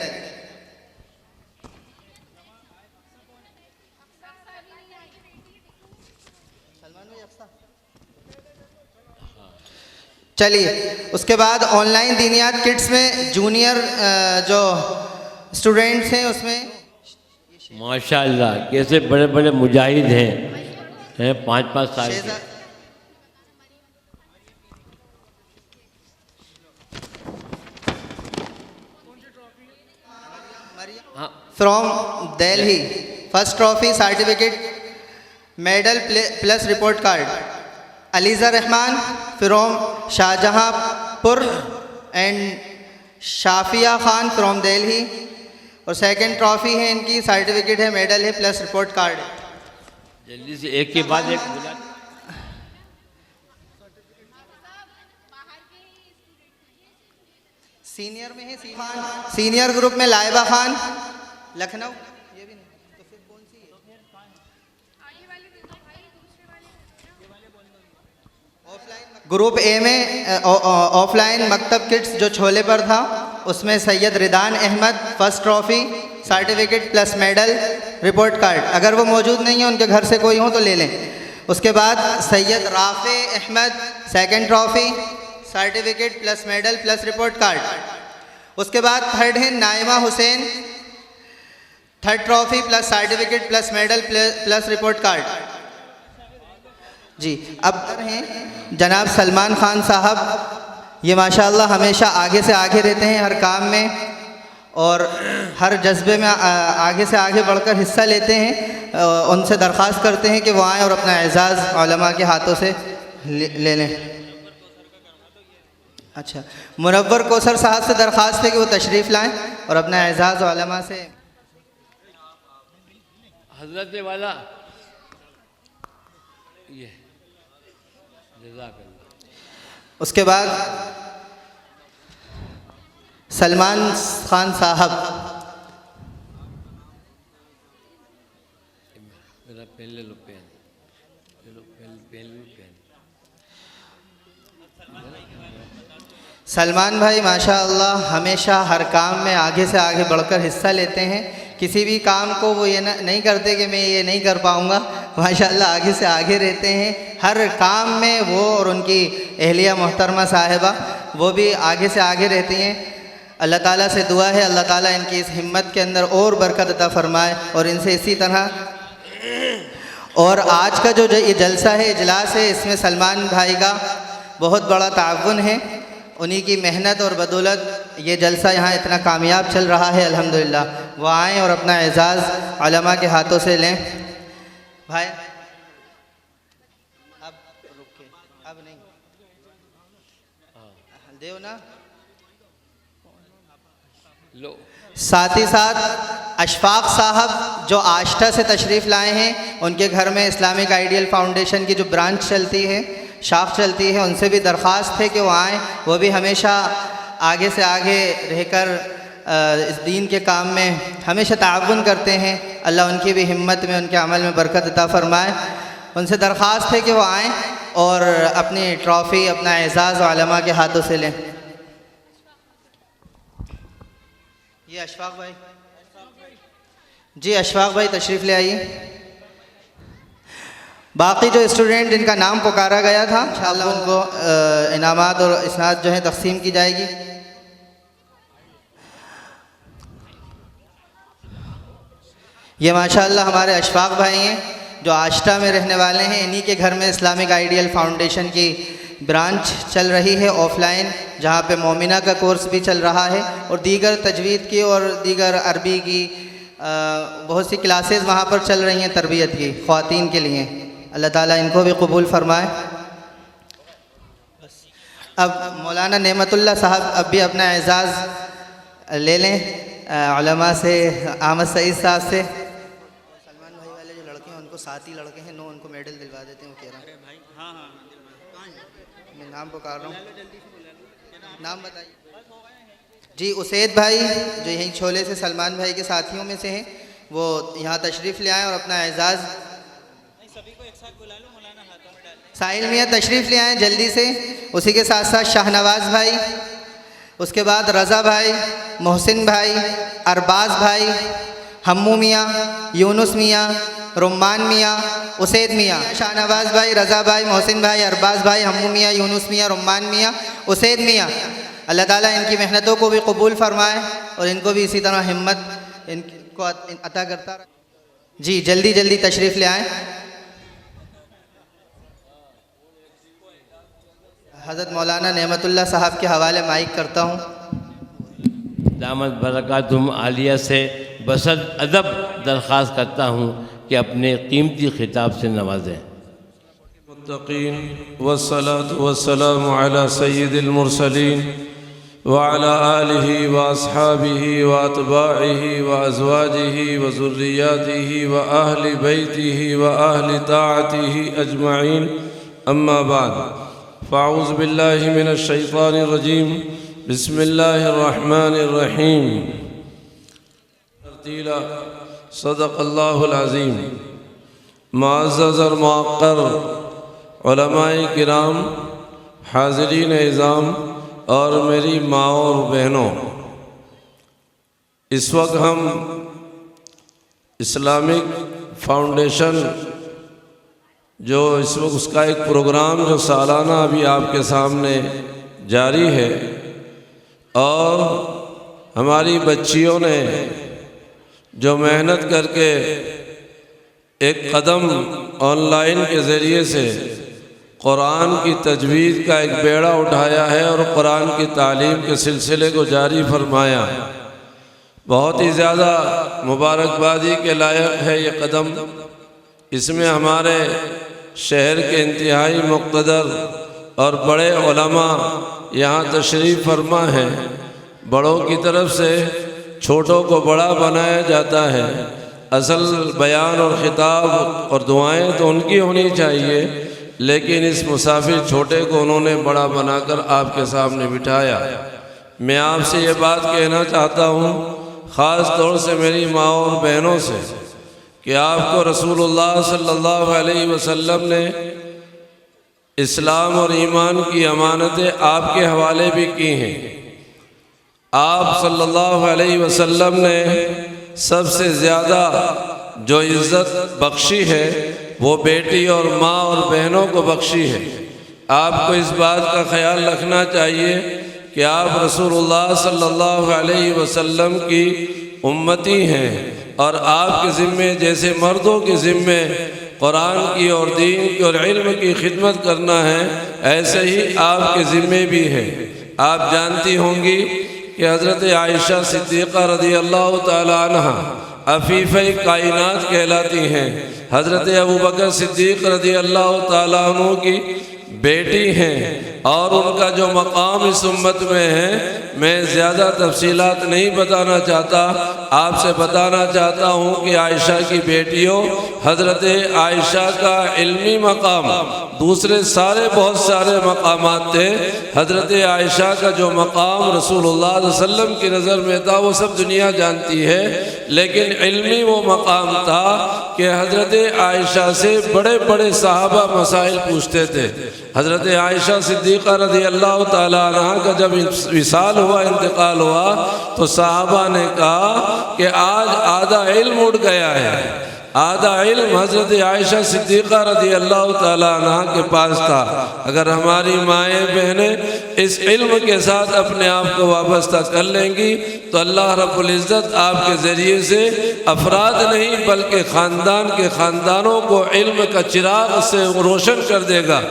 चलिए उसके बाद ऑनलाइन दीनियात किड्स में जूनियर जो स्टूडेंट्स हैं उसमें
माशाल्लाह कैसे बड़े बड़े मुजाहिद हैं 5-5 साल के।
From Delhi, first trophy certificate medal plus report card. Aliza Rahman from Shahjahanpur and Shafia Khan from Delhi और सेकंड ट्रॉफ़ी है इनकी, सर्टिफिकेट है, मेडल है प्लस रिपोर्ट कार्ड।
जल्दी से एक के बाद एक बुला।
सीनियर में है सीनियर ग्रुप में लाइबा खान लखनऊ। ये भी नहीं तो फिर कौन सी है? ग्रुप ए में ऑफलाइन मकतब किड्स जो छोले पर था उसमें Syed Ridan Ahmed first trophy certificate plus medal report card. अगर वो मौजूद नहीं है उनके घर से कोई हो तो ले लें। उसके बाद Syed Rafay Ahmed second trophy certificate plus medal plus report card. उसके बाद थर्ड है Naima Hussain, 3rd trophy plus certificate plus medal plus report card. जी, अब हैं जनाब सलमान ख़ान साहब। ये माशाअल्लाह हमेशा आगे से आगे रहते हैं हर काम में और हर जज्बे में आगे से आगे बढ़कर हिस्सा लेते हैं। उनसे दरख्वास्त करते हैं कि वो आएँ और अपना एजाज़ उलमा के हाथों से ले लें। अच्छा, मुनव्वर कौसर साहब से दरख्वास्त है कि वो तशरीफ़ लाएँ और अपना एजाज़ उलमा से।
हज़रत वाला ये जज़ाकल्लाह।
उसके बाद सलमान ख़ान साहब।
मेरा पेन ले लो, पेन ले लो, पेन।
सलमान भाई माशाअल्लाह हमेशा हर काम में आगे से आगे बढ़कर हिस्सा लेते हैं। किसी भी काम को वो ये नहीं करते कि मैं ये नहीं कर पाऊँगा, माशाअल्लाह आगे से आगे रहते हैं हर काम में। वो और उनकी अहलिया मोहतरमा साहिबा वो भी आगे से आगे रहती हैं। अल्लाह ताला से दुआ है अल्लाह ताला इनकी इस हिम्मत के अंदर और बरकत अता फरमाए और इनसे इसी तरह। और आज का जो ये जलसा है, इजलास है, इसमें सलमान भाई का बहुत बड़ा ताउन है। उन्हीं की मेहनत और बदौलत ये जलसा यहाँ इतना कामयाब चल रहा है अल्हम्दुलिल्लाह। वो आएँ और अपना एजाज़ उलमा के हाथों से लें। भाई अब रुके, अब नहीं देव ना लो। साथ ही साथ अशफाक साहब जो आष्टा से तशरीफ़ लाए हैं, उनके घर में इस्लामिक आइडियल फाउंडेशन की जो ब्रांच चलती है, शाख चलती है, उनसे भी दरख्वास्त है कि वो आएँ। वो भी हमेशा आगे से आगे रहकर इस दीन के काम में हमेशा ताउन करते हैं। अल्लाह उनकी भी हिम्मत में, उनके अमल में बरकत अता फरमाए। उनसे दरख्वास्त है कि वो आएँ और अपनी ट्रॉफ़ी, अपना एजाज़ उलमा के हाथों से लें। ये अशफाक भाई, जी अशफाक भाई तशरीफ़ ले आइए। बाकी जो स्टूडेंट जिनका नाम पुकारा गया था, इंशाअल्लाह उनको इनामात और इसनाद जो है तकसीम की जाएगी। ये माशाअल्लाह हमारे अशफाक भाई हैं जो आष्टा में रहने वाले हैं। इन्हीं के घर में इस्लामिक आइडियल फाउंडेशन की ब्रांच चल रही है ऑफ़लाइन, जहाँ पे मोमिना का कोर्स भी चल रहा है और दीगर तजवीद की और दीगर अरबी की बहुत सी क्लासेस वहाँ पर चल रही हैं तरबियत की ख़वातीन के लिए। अल्लाह ताला इनको भी कबूल फरमाए। अब मौलाना नेमतुल्लाह साहब अब भी अपना एजाज़ ले लें उलमा से, अहमद सईद साहब से। सलमान भाई वाले जो लड़के हैं उनको 7 ही लड़के हैं, 9 उनको मेडल दिलवा देते हैं। वो कह रहा है मैं नाम पुकार रहा हूँ, नाम बताइए। जी उसैद भाई जो यहीं छोले से सलमान भाई के साथियों में से हैं, वो यहाँ तशरीफ़ ले आएँ और अपना एजाज़। साहिल मियाँ तशरीफ़ ले आएँ जल्दी से। उसी के साथ साथ शाहनवाज़ भाई, उसके बाद रज़ा भाई, मोहसिन भाई, अरबाज़ भाई, हम्मू मियाँ, यूनुस मियाँ, रुम्मान मियाँ, उसैद मियाँ। शाहनवाज़ भाई, रज़ा भाई, मोहसिन भाई, अरबाज़ भाई, हम्मू मियाँ, यूनुस मियाँ, रुम्मान मियाँ, उसैद मियाँ। अल्लाह ताला इनकी मेहनतों को भी कबूल फरमाए और इनको भी इसी तरह हिम्मत इनको अता करता रहे। जी जल्दी जल्दी तशरीफ़ ले आएँ। हज़रत मौलाना नेमतुल्लाह साहब के हवाले माइक करता हूँ।
दामद बरकातुहुम आलिया से बसद अदब दरख्वास्त करता हूँ कि अपने कीमती खिताब से नवाजें।
मुत्तक़ीन वस्सलातु वस्सलामु अला सय्यिदिल मुरसलीन व अला आलिहि व अस्हाबिहि व अतबाइहि व अज़वाजिहि व ज़ुर्रिय्यातिहि व अहलि बैतिहि व अहलि ताअतिहि अजमईन। अम्मा बाद फ़अऊज़ु बिल्लाहि मिनश शैतानिर रजीम। बिस्मिल्लाहिर रहमानिर रहीम। तरतीला सदक़ल्लाहुल अज़ीम। मुअज़्ज़ज़ और मुअक़्क़र उलमाए किराम, हाज़रीन इज़ाम और मेरी माँ और बहनों, इस वक्त हम इस्लामिक फाउंडेशन जो इस वक्त उसका एक प्रोग्राम जो सालाना अभी आपके सामने जारी है और हमारी बच्चियों ने जो मेहनत करके एक कदम ऑनलाइन के ज़रिए से कुरान की तजवीज़ का एक बेड़ा उठाया है और कुरान की तालीम के सिलसिले को जारी फरमाया। बहुत ही ज़्यादा मुबारकबादी के लायक है ये कदम। इसमें हमारे शहर के इंतहाई मुक़्तदर और बड़े उलमा यहाँ तशरीफ़ फरमा हैं। बड़ों की तरफ से छोटों को बड़ा बनाया जाता है। असल बयान और ख़िताब और दुआएं तो उनकी होनी चाहिए, लेकिन इस मुसाफिर छोटे को उन्होंने बड़ा बनाकर आपके सामने बिठाया। मैं आपसे ये बात कहना चाहता हूँ, ख़ास तौर से मेरी माँ और बहनों से, कि आपको रसूलुल्लाह सल्लल्लाहु अलैहि वसल्लम ने इस्लाम और ईमान की अमानतें आपके हवाले भी की हैं। आप सल्लल्लाहु अलैहि वसल्लम ने सबसे ज़्यादा जो इज़्ज़त बख्शी है वो बेटी और माँ और बहनों को बख्शी है। आपको इस बात का ख्याल रखना चाहिए कि आप रसूलुल्लाह सल्लल्लाहु अलैहि वसल्लम की उम्मती हैं और आपके ज़िम्मे जैसे मर्दों के ज़िम्मे कुरान की और दीन की और इल्म की खिदमत करना है, ऐसे ही आपके ज़िम्मे भी है। आप जानती होंगी कि हज़रत आयशा सिद्दीक़ा रज़ी अल्लाह ताला अन्हा अफ़ीफ़े कायनात कहलाती हैं। हज़रत अबू बकर सिद्दीक़ रज़ी अल्लाह ताला अन्हु की बेटी हैं और उनका जो मकाम इस उम्मत में है, मैं ज़्यादा तफसीलात नहीं बताना चाहता। आपसे बताना चाहता हूँ कि आयशा की बेटियों, हज़रत आयशा का इल्मी मकाम, दूसरे सारे बहुत सारे मकामात थे। हज़रत आयशा का जो मकाम रसूलुल्लाह सल्लल्लाहु अलैहि वसल्लम की नज़र में था वो सब दुनिया जानती है, लेकिन इल्मी वो मकाम था कि हज़रत आयशा से बड़े बड़े सहाबा मसाइल पूछते थे। हज़रत आयशा सिद्दीक़ा रज़ी अल्लाह ताला अन्हा का जब विसाल हुआ, इंतकाल हुआ, तो सहाबा ने कहा कि आज आधा इल्म उड़ गया है। आधा इल्म हज़रत आयशा सिद्दीक़ा रज़ी अल्लाह ताला अन्हा के पास था। अगर हमारी माएँ बहनें इस इल्म के साथ अपने आप को वाबस्ता कर लेंगी तो अल्लाह रब्बुल इज़्ज़त आपके ज़रिए से अफराद नहीं बल्कि ख़ानदान के ख़ानदानों को इल्म का चिराग से रोशन कर देगा।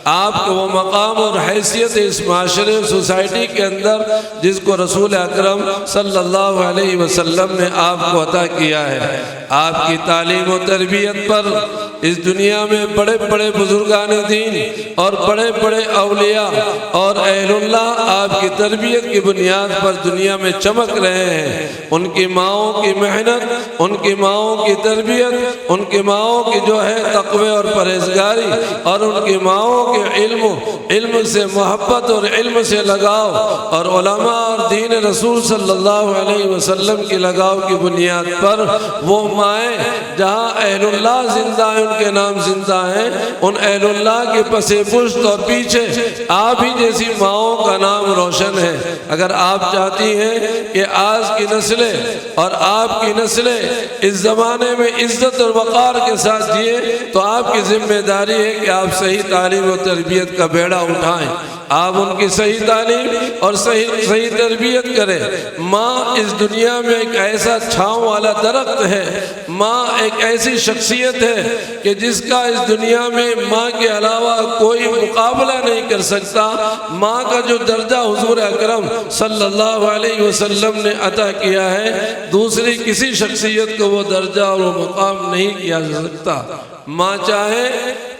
आपको वो मकाम और हैसियत इस माशरे सोसाइटी के अंदर जिसको रसूल अकरम सल्लल्लाहु अलैहि वसल्लम ने आपको अता किया है। आपकी तालीम और तरबियत पर इस दुनिया में बड़े बड़े बुजुर्गान दीन और बड़े बड़े औलिया और अहलुल्लाह आपकी तरबियत की बुनियाद पर दुनिया में चमक रहे हैं। उनकी माओं की मेहनत, उनकी माओं की तरबियत, उनकी माओं की जो है तक़वे और परहेज़गारी और उनकी माओं के इल्म से मोहब्बत और इल्म से लगाव और उलमा और दीन रसूल सल्लल्लाहु अलैहि वसल्लम की लगाव की बुनियाद पर वो माएँ जहाँ अहलुल्लाह जिंदा हैं, उनके नाम जिंदा हैं, उन अहलुल्लाह के पसे पुश्त और पीछे आप ही जैसी माओं का नाम रोशन है। अगर आप चाहती हैं कि आज की नस्लें और आपकी नस्लें इस ज़माने में इज़्ज़त और वक़ार के साथ जिए तो आपकी ज़िम्मेदारी है कि आप सही तालीम और तरबियत का बेड़ा उठाएं। आप उनकी सही तालीम और सही तरबियत करें। माँ इस दुनिया में एक ऐसा छाँव वाला दरख्त है, माँ एक ऐसी शख्सियत है कि जिसका इस दुनिया में माँ के अलावा कोई मुकाबला नहीं कर सकता। माँ का जो दर्जा हुजूर अकरम सल्लल्लाहु अलैहि वसल्लम ने अता किया है, दूसरी किसी शख्सियत को वो दर्जा और वो मुकाम नहीं किया जा सकता। माँ चाहे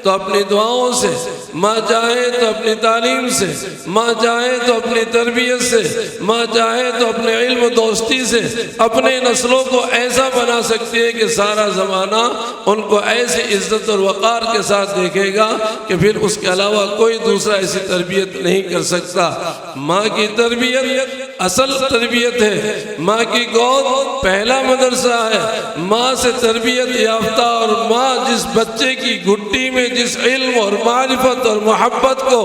तो अपनी दुआओं से, माँ चाहे तो अपनी तालीम से, माँ चाहे तो अपनी तरबियत से, माँ चाहे तो अपने इल्म दोस्ती से अपने नस्लों को ऐसा बना सकती है कि सारा ज़माना उनको ऐसी इज़्ज़त और वक़ार के साथ देखेगा कि फिर उसके अलावा कोई दूसरा ऐसी तरबियत नहीं कर सकता। माँ की तरबियत असल तरबियत है। माँ की गोद पहला मदरसा है। माँ से तरबियत याफ्ता और माँ जिस बच्चे की घुट्टी में जिस इल्म और मारिफत और मोहब्बत को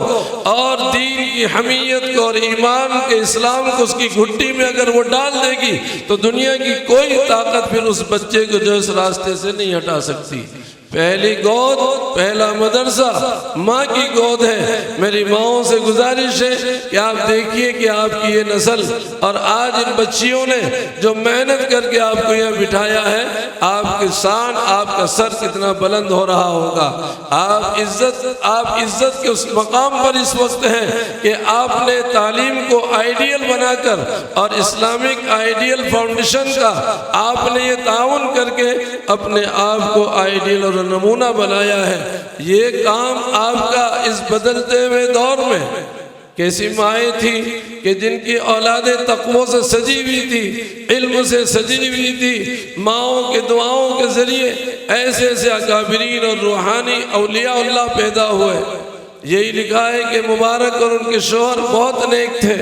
और दीन की हमीयत को और ईमान के इस्लाम को उसकी घुट्टी में अगर वो डाल देगी तो दुनिया की कोई ताकत फिर उस बच्चे को जो इस रास्ते से नहीं हटा सकती। पहली गोद, पहला मदरसा माँ की गोद है। मेरी माँओं से गुजारिश है कि आप देखिए कि आपकी ये नस्ल और आज इन बच्चियों ने जो मेहनत करके आपको यहाँ बिठाया है, आपके शान, आपका सर कितना बुलंद हो रहा होगा। आप इज्जत के उस मकाम पर इस वक्त हैं कि आपने तालीम को आइडियल बनाकर और इस्लामिक आइडियल फाउंडेशन का आपने ये ताउन करके अपने आप को आइडियल और नमूना बनाया है। ये काम आपका इस बदलते हुए दौर में, कैसी माएँ थी कि जिनकी औलादें तक़वों से सजी हुई थी, इल्म से सजी हुई थी, माओं के दुआओं के ज़रिए ऐसे ऐसे अकाबिरीन और रूहानी औलियाउल्लाह पैदा हुए। यही लिखा है कि मुबारक और उनके शोहर बहुत नेक थे,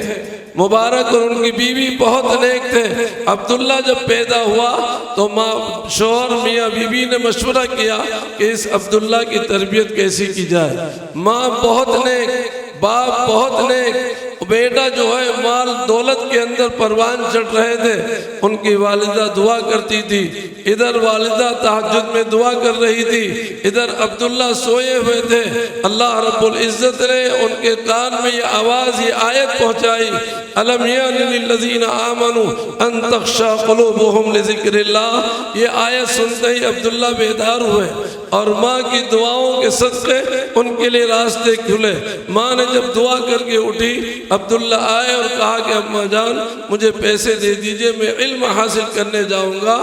मुबारक और उनकी बीवी बहुत नेक थे। अब्दुल्ला जब पैदा हुआ तो माँ शोहर मियाँ बीवी ने मशवरा किया कि इस अब्दुल्ला की तरबियत कैसी की जाए। माँ बहुत नेक, बाप बहुत नेक, बेटा जो है माल दौलत के अंदर परवान चढ़ रहे थे, उनकी वालिदा दुआ करती थी। इधर वालिदा तहज्जुद में दुआ कर रही थी, इधर अब्दुल्ला सोए हुए थे। अल्लाह रब्बुल इज़्ज़त ने उनके कान में ये आवाज़, ये आयत पहुँचाई, अलम यानि लिल्लज़ीना आमनू अन तख़शा क़ुलूबुहुम लिज़िक्रिल्लाह। ये आयत सुनते ही अब्दुल्ला बेदार हुए और माँ की दुआओं के सदक़े उनके लिए रास्ते खुले। माँ ने जब दुआ करके उठी, अब्दुल्ला आए और कहा कि अम्मा जान मुझे पैसे दे दीजिए, मैं इल्म हासिल करने जाऊंगा।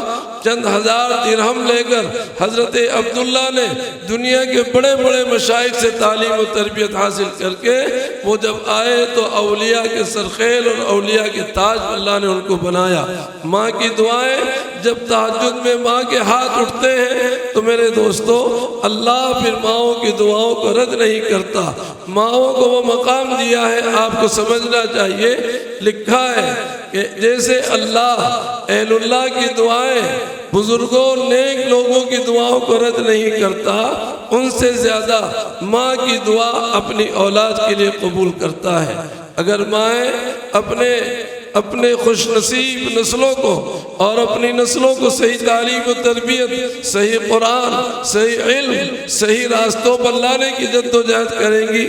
चंद हजार दिरहम लेकर हज़रत अब्दुल्ला ने दुनिया के बड़े बड़े मशाइख से तालीम और तरबियत हासिल करके वो जब आए तो औलिया के सरखेल और औलिया के ताज अल्लाह ने उनको बनाया। माँ की दुआएं जब तहज्जुद में माँ के हाथ उठते हैं तो मेरे दोस्तों, अल्लाह फिर माँओं की दुआओं को रद्द नहीं करता। माँओं को वो मकाम दिया है, आपको समझना चाहिए। लिखा है कि जैसे अल्लाह अहलुल्लाह की दुआएं, बुजुर्गों नेक लोगों की दुआओं को रद्द नहीं करता, उनसे ज़्यादा माँ की दुआ अपनी औलाद के लिए कबूल करता है। अगर माएँ अपने खुशनसीब नस्लों को और अपनी नस्लों को सही तालीम और तरबियत, सही कुरान, सही इल्म, सही रास्तों पर लाने की जद्दोजहद करेंगी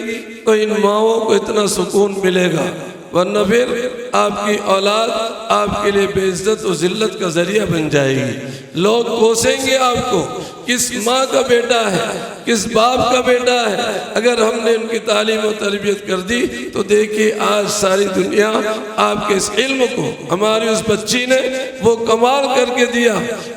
तो इन माओं को इतना सुकून मिलेगा। वरना फिर आपकी औलाद आपके लिए बेइज्जत और ज़िल्लत का ज़रिया बन जाएगी। लोग कोसेंगे आपको, किस माँ का बेटा है, किस बाप का बेटा है। अगर हमने उनकी तालीम और तरबियत कर दी तो देखिए आज सारी दुनिया आपके इस इल्म को, हमारी उस बच्ची ने वो कमाल करके दिया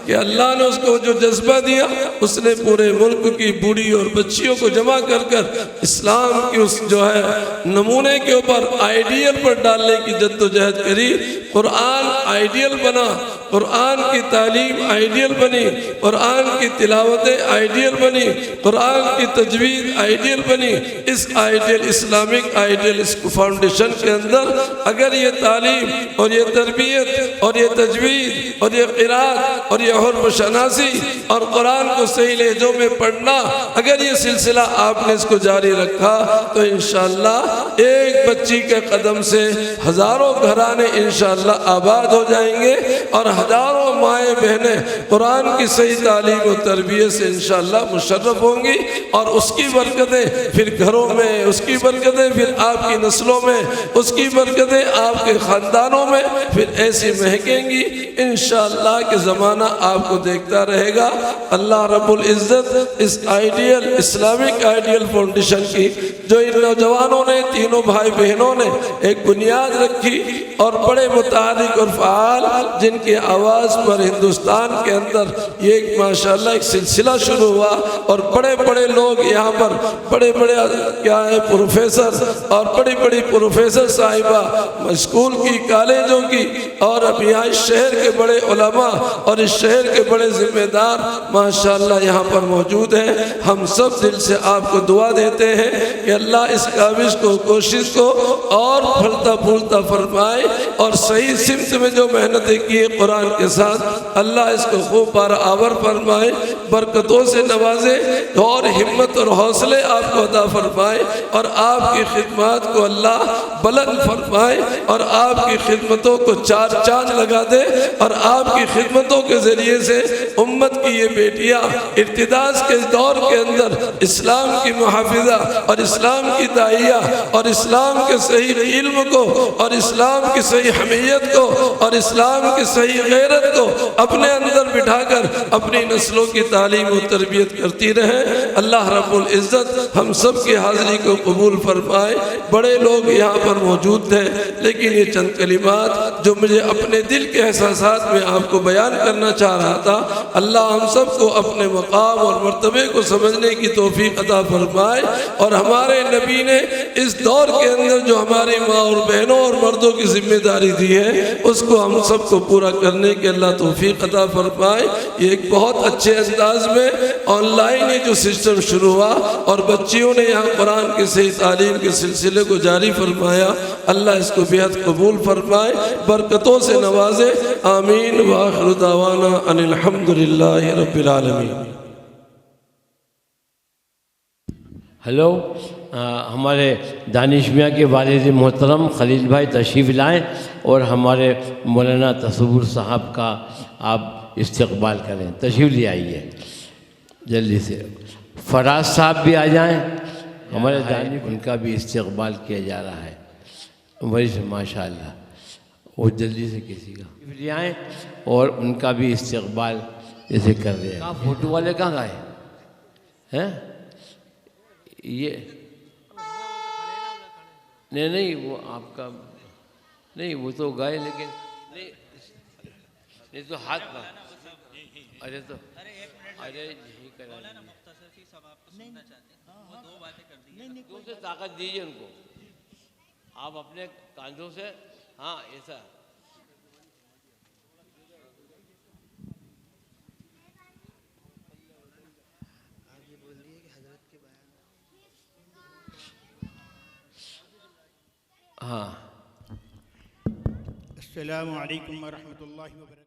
कि अल्लाह ने उसको जो जज्बा दिया, उसने पूरे मुल्क की बूढ़ी और बच्चियों को जमा कर कर इस्लाम की उस जो है नमूने के ऊपर आइडियल पर डालने की जद्दोजहद करी। कुरान आइडियल बना, कुरान की तालीम आइडियल बनी, कुरान की तिलावतें आइडियल बनी, कुरान की तजवीद आइडियल बनी। इस आइडियल इस्लामिक आइडियल फाउंडेशन के अंदर अगर ये तालीम और ये तरबियत और ये तजवीद और ये क़िरात और ये हुर्फ शनासी और कुरान को सही लहजों में पढ़ना, अगर ये सिलसिला आपने इसको जारी रखा तो इंशाअल्लाह एक बच्ची के कदम से हज़ारों घराने इंशाअल्लाह आबाद हो जाएंगे और हज़ारों माएँ बहनें कुरान की सही तालीम और तरबियत से इंशाअल्लाह मुशर्रफ होंगी और उसकी बरकतें फिर घरों में, उसकी बरकतें फिर आपकी नस्लों में, उसकी बरकतें आपके ख़ानदानों में फिर ऐसी महकेंगी। इंशाअल्लाह के ज़माना आपको देखता रहेगा। अल्लाह रब्बुल इज़्ज़त इस आइडियल इस्लामिक आइडियल फाउंडेशन की जो इन नौजवानों ने, तीनों भाई बहनों ने एक बुनियाद रखी और बड़े मुतारिक और फ़ाल जिनकी आवाज़ पर हिंदुस्तान के अंदर ये एक माशाअल्लाह एक सिलसिला शुरू हुआ और बड़े बड़े लोग यहाँ पर बड़े बड़े क्या है प्रोफेसर और बड़ी बड़ी प्रोफेसर साहिबा स्कूल की, कॉलेजों की और अब यहाँ इस शहर के बड़े उलमा और इस शहर के बड़े ज़िम्मेदार माशाअल्लाह यहाँ पर मौजूद हैं। हम सब दिल से आपको दुआ देते हैं कि अल्लाह इस काविश को, कोशिश को और फलता फूलता फरमाए और सही सिमत में जो मेहनतें की कुरान के साथ अल्लाह इसको खूब बार आवर फरमाए। बरकतों से नवाजे और हिम्मत और हौसले आपको अता फरमाए और आपकी खिदमत को अल्लाह बुलंद फरमाए और आपकी खिदमतों को चार चांद लगा दे और आपकी खिदमतों के ज़रिए से उम्मत की ये बेटियाँ इर्तिदास के दौर के अंदर इस्लाम की मुहाफिजा और इस्लाम की दाइया और इस्लाम के सही इल्म को और इस्लाम की सही हमीयत को और इस्लाम की सही गैरत को अपने अंदर बिठाकर अपनी नस्लों की तालीम और तरबियत करती रहे। अल्लाह रब्बुल इज़्ज़त हम सब की हाज़िरी को कबूल फरमाए। बड़े लोग यहाँ पर मौजूद थे, लेकिन ये चंद कलिमात जो मुझे अपने दिल के एहसासात में आपको बयान करना चाह रहा था, अल्लाह हम सबको अपने मकाम और मर्तबे को समझने की तौफीक अता फरमाए और हमारे नबी ने इस दौर के अंदर जो हमारी माँ और बहनों और मर्दों की जिम्मेदारी दी है उसको हम सबको पूरा करने के अल्लाह तौफीक अता फरमाए। ये एक बहुत अच्छे अंदाज में ऑनलाइन ये जो सिस्टम शुरू हुआ और बच्चियों ने यहाँ कुरान की सही तालीम के सिलसिले को जारी फरमाया, अल्लाह इसको बेहद कबूल फरमाए, बरकतों से नवाजे। आमीन व आखिर दावाना अनिल हम्दुलिल्लाहि रब्बिल आलमीन।
हेलो, हमारे दानिश मियाँ के वालिद मोहतरम खलील भाई तशरीफ़ लाएँ और हमारे मौलाना तसव्वुर साहब का आप इस्तकबाल करें। तशरीफ़ ले आइए जल्दी से। फराज साहब भी आ जाएं, हमारे दानिश, उनका भी इस्तकबाल किया जा रहा है। वही माशाअल्लाह, वो जल्दी से किसी का ले आएँ और उनका भी इस्तकबाल जैसे कर रहे हैं। फ़ोटो वाले कहाँ गए हैं? ये नहीं वो आपका नहीं, वो तो गए, लेकिन नहीं तो हाथ में। अरे तो अरे यही करा दो से ताकत दीजिए उनको, आप अपने कांधों से। हाँ ऐसा हाँ।
अस्सलामु अलैकुम व रहमतुल्लाहि व बरकातहू।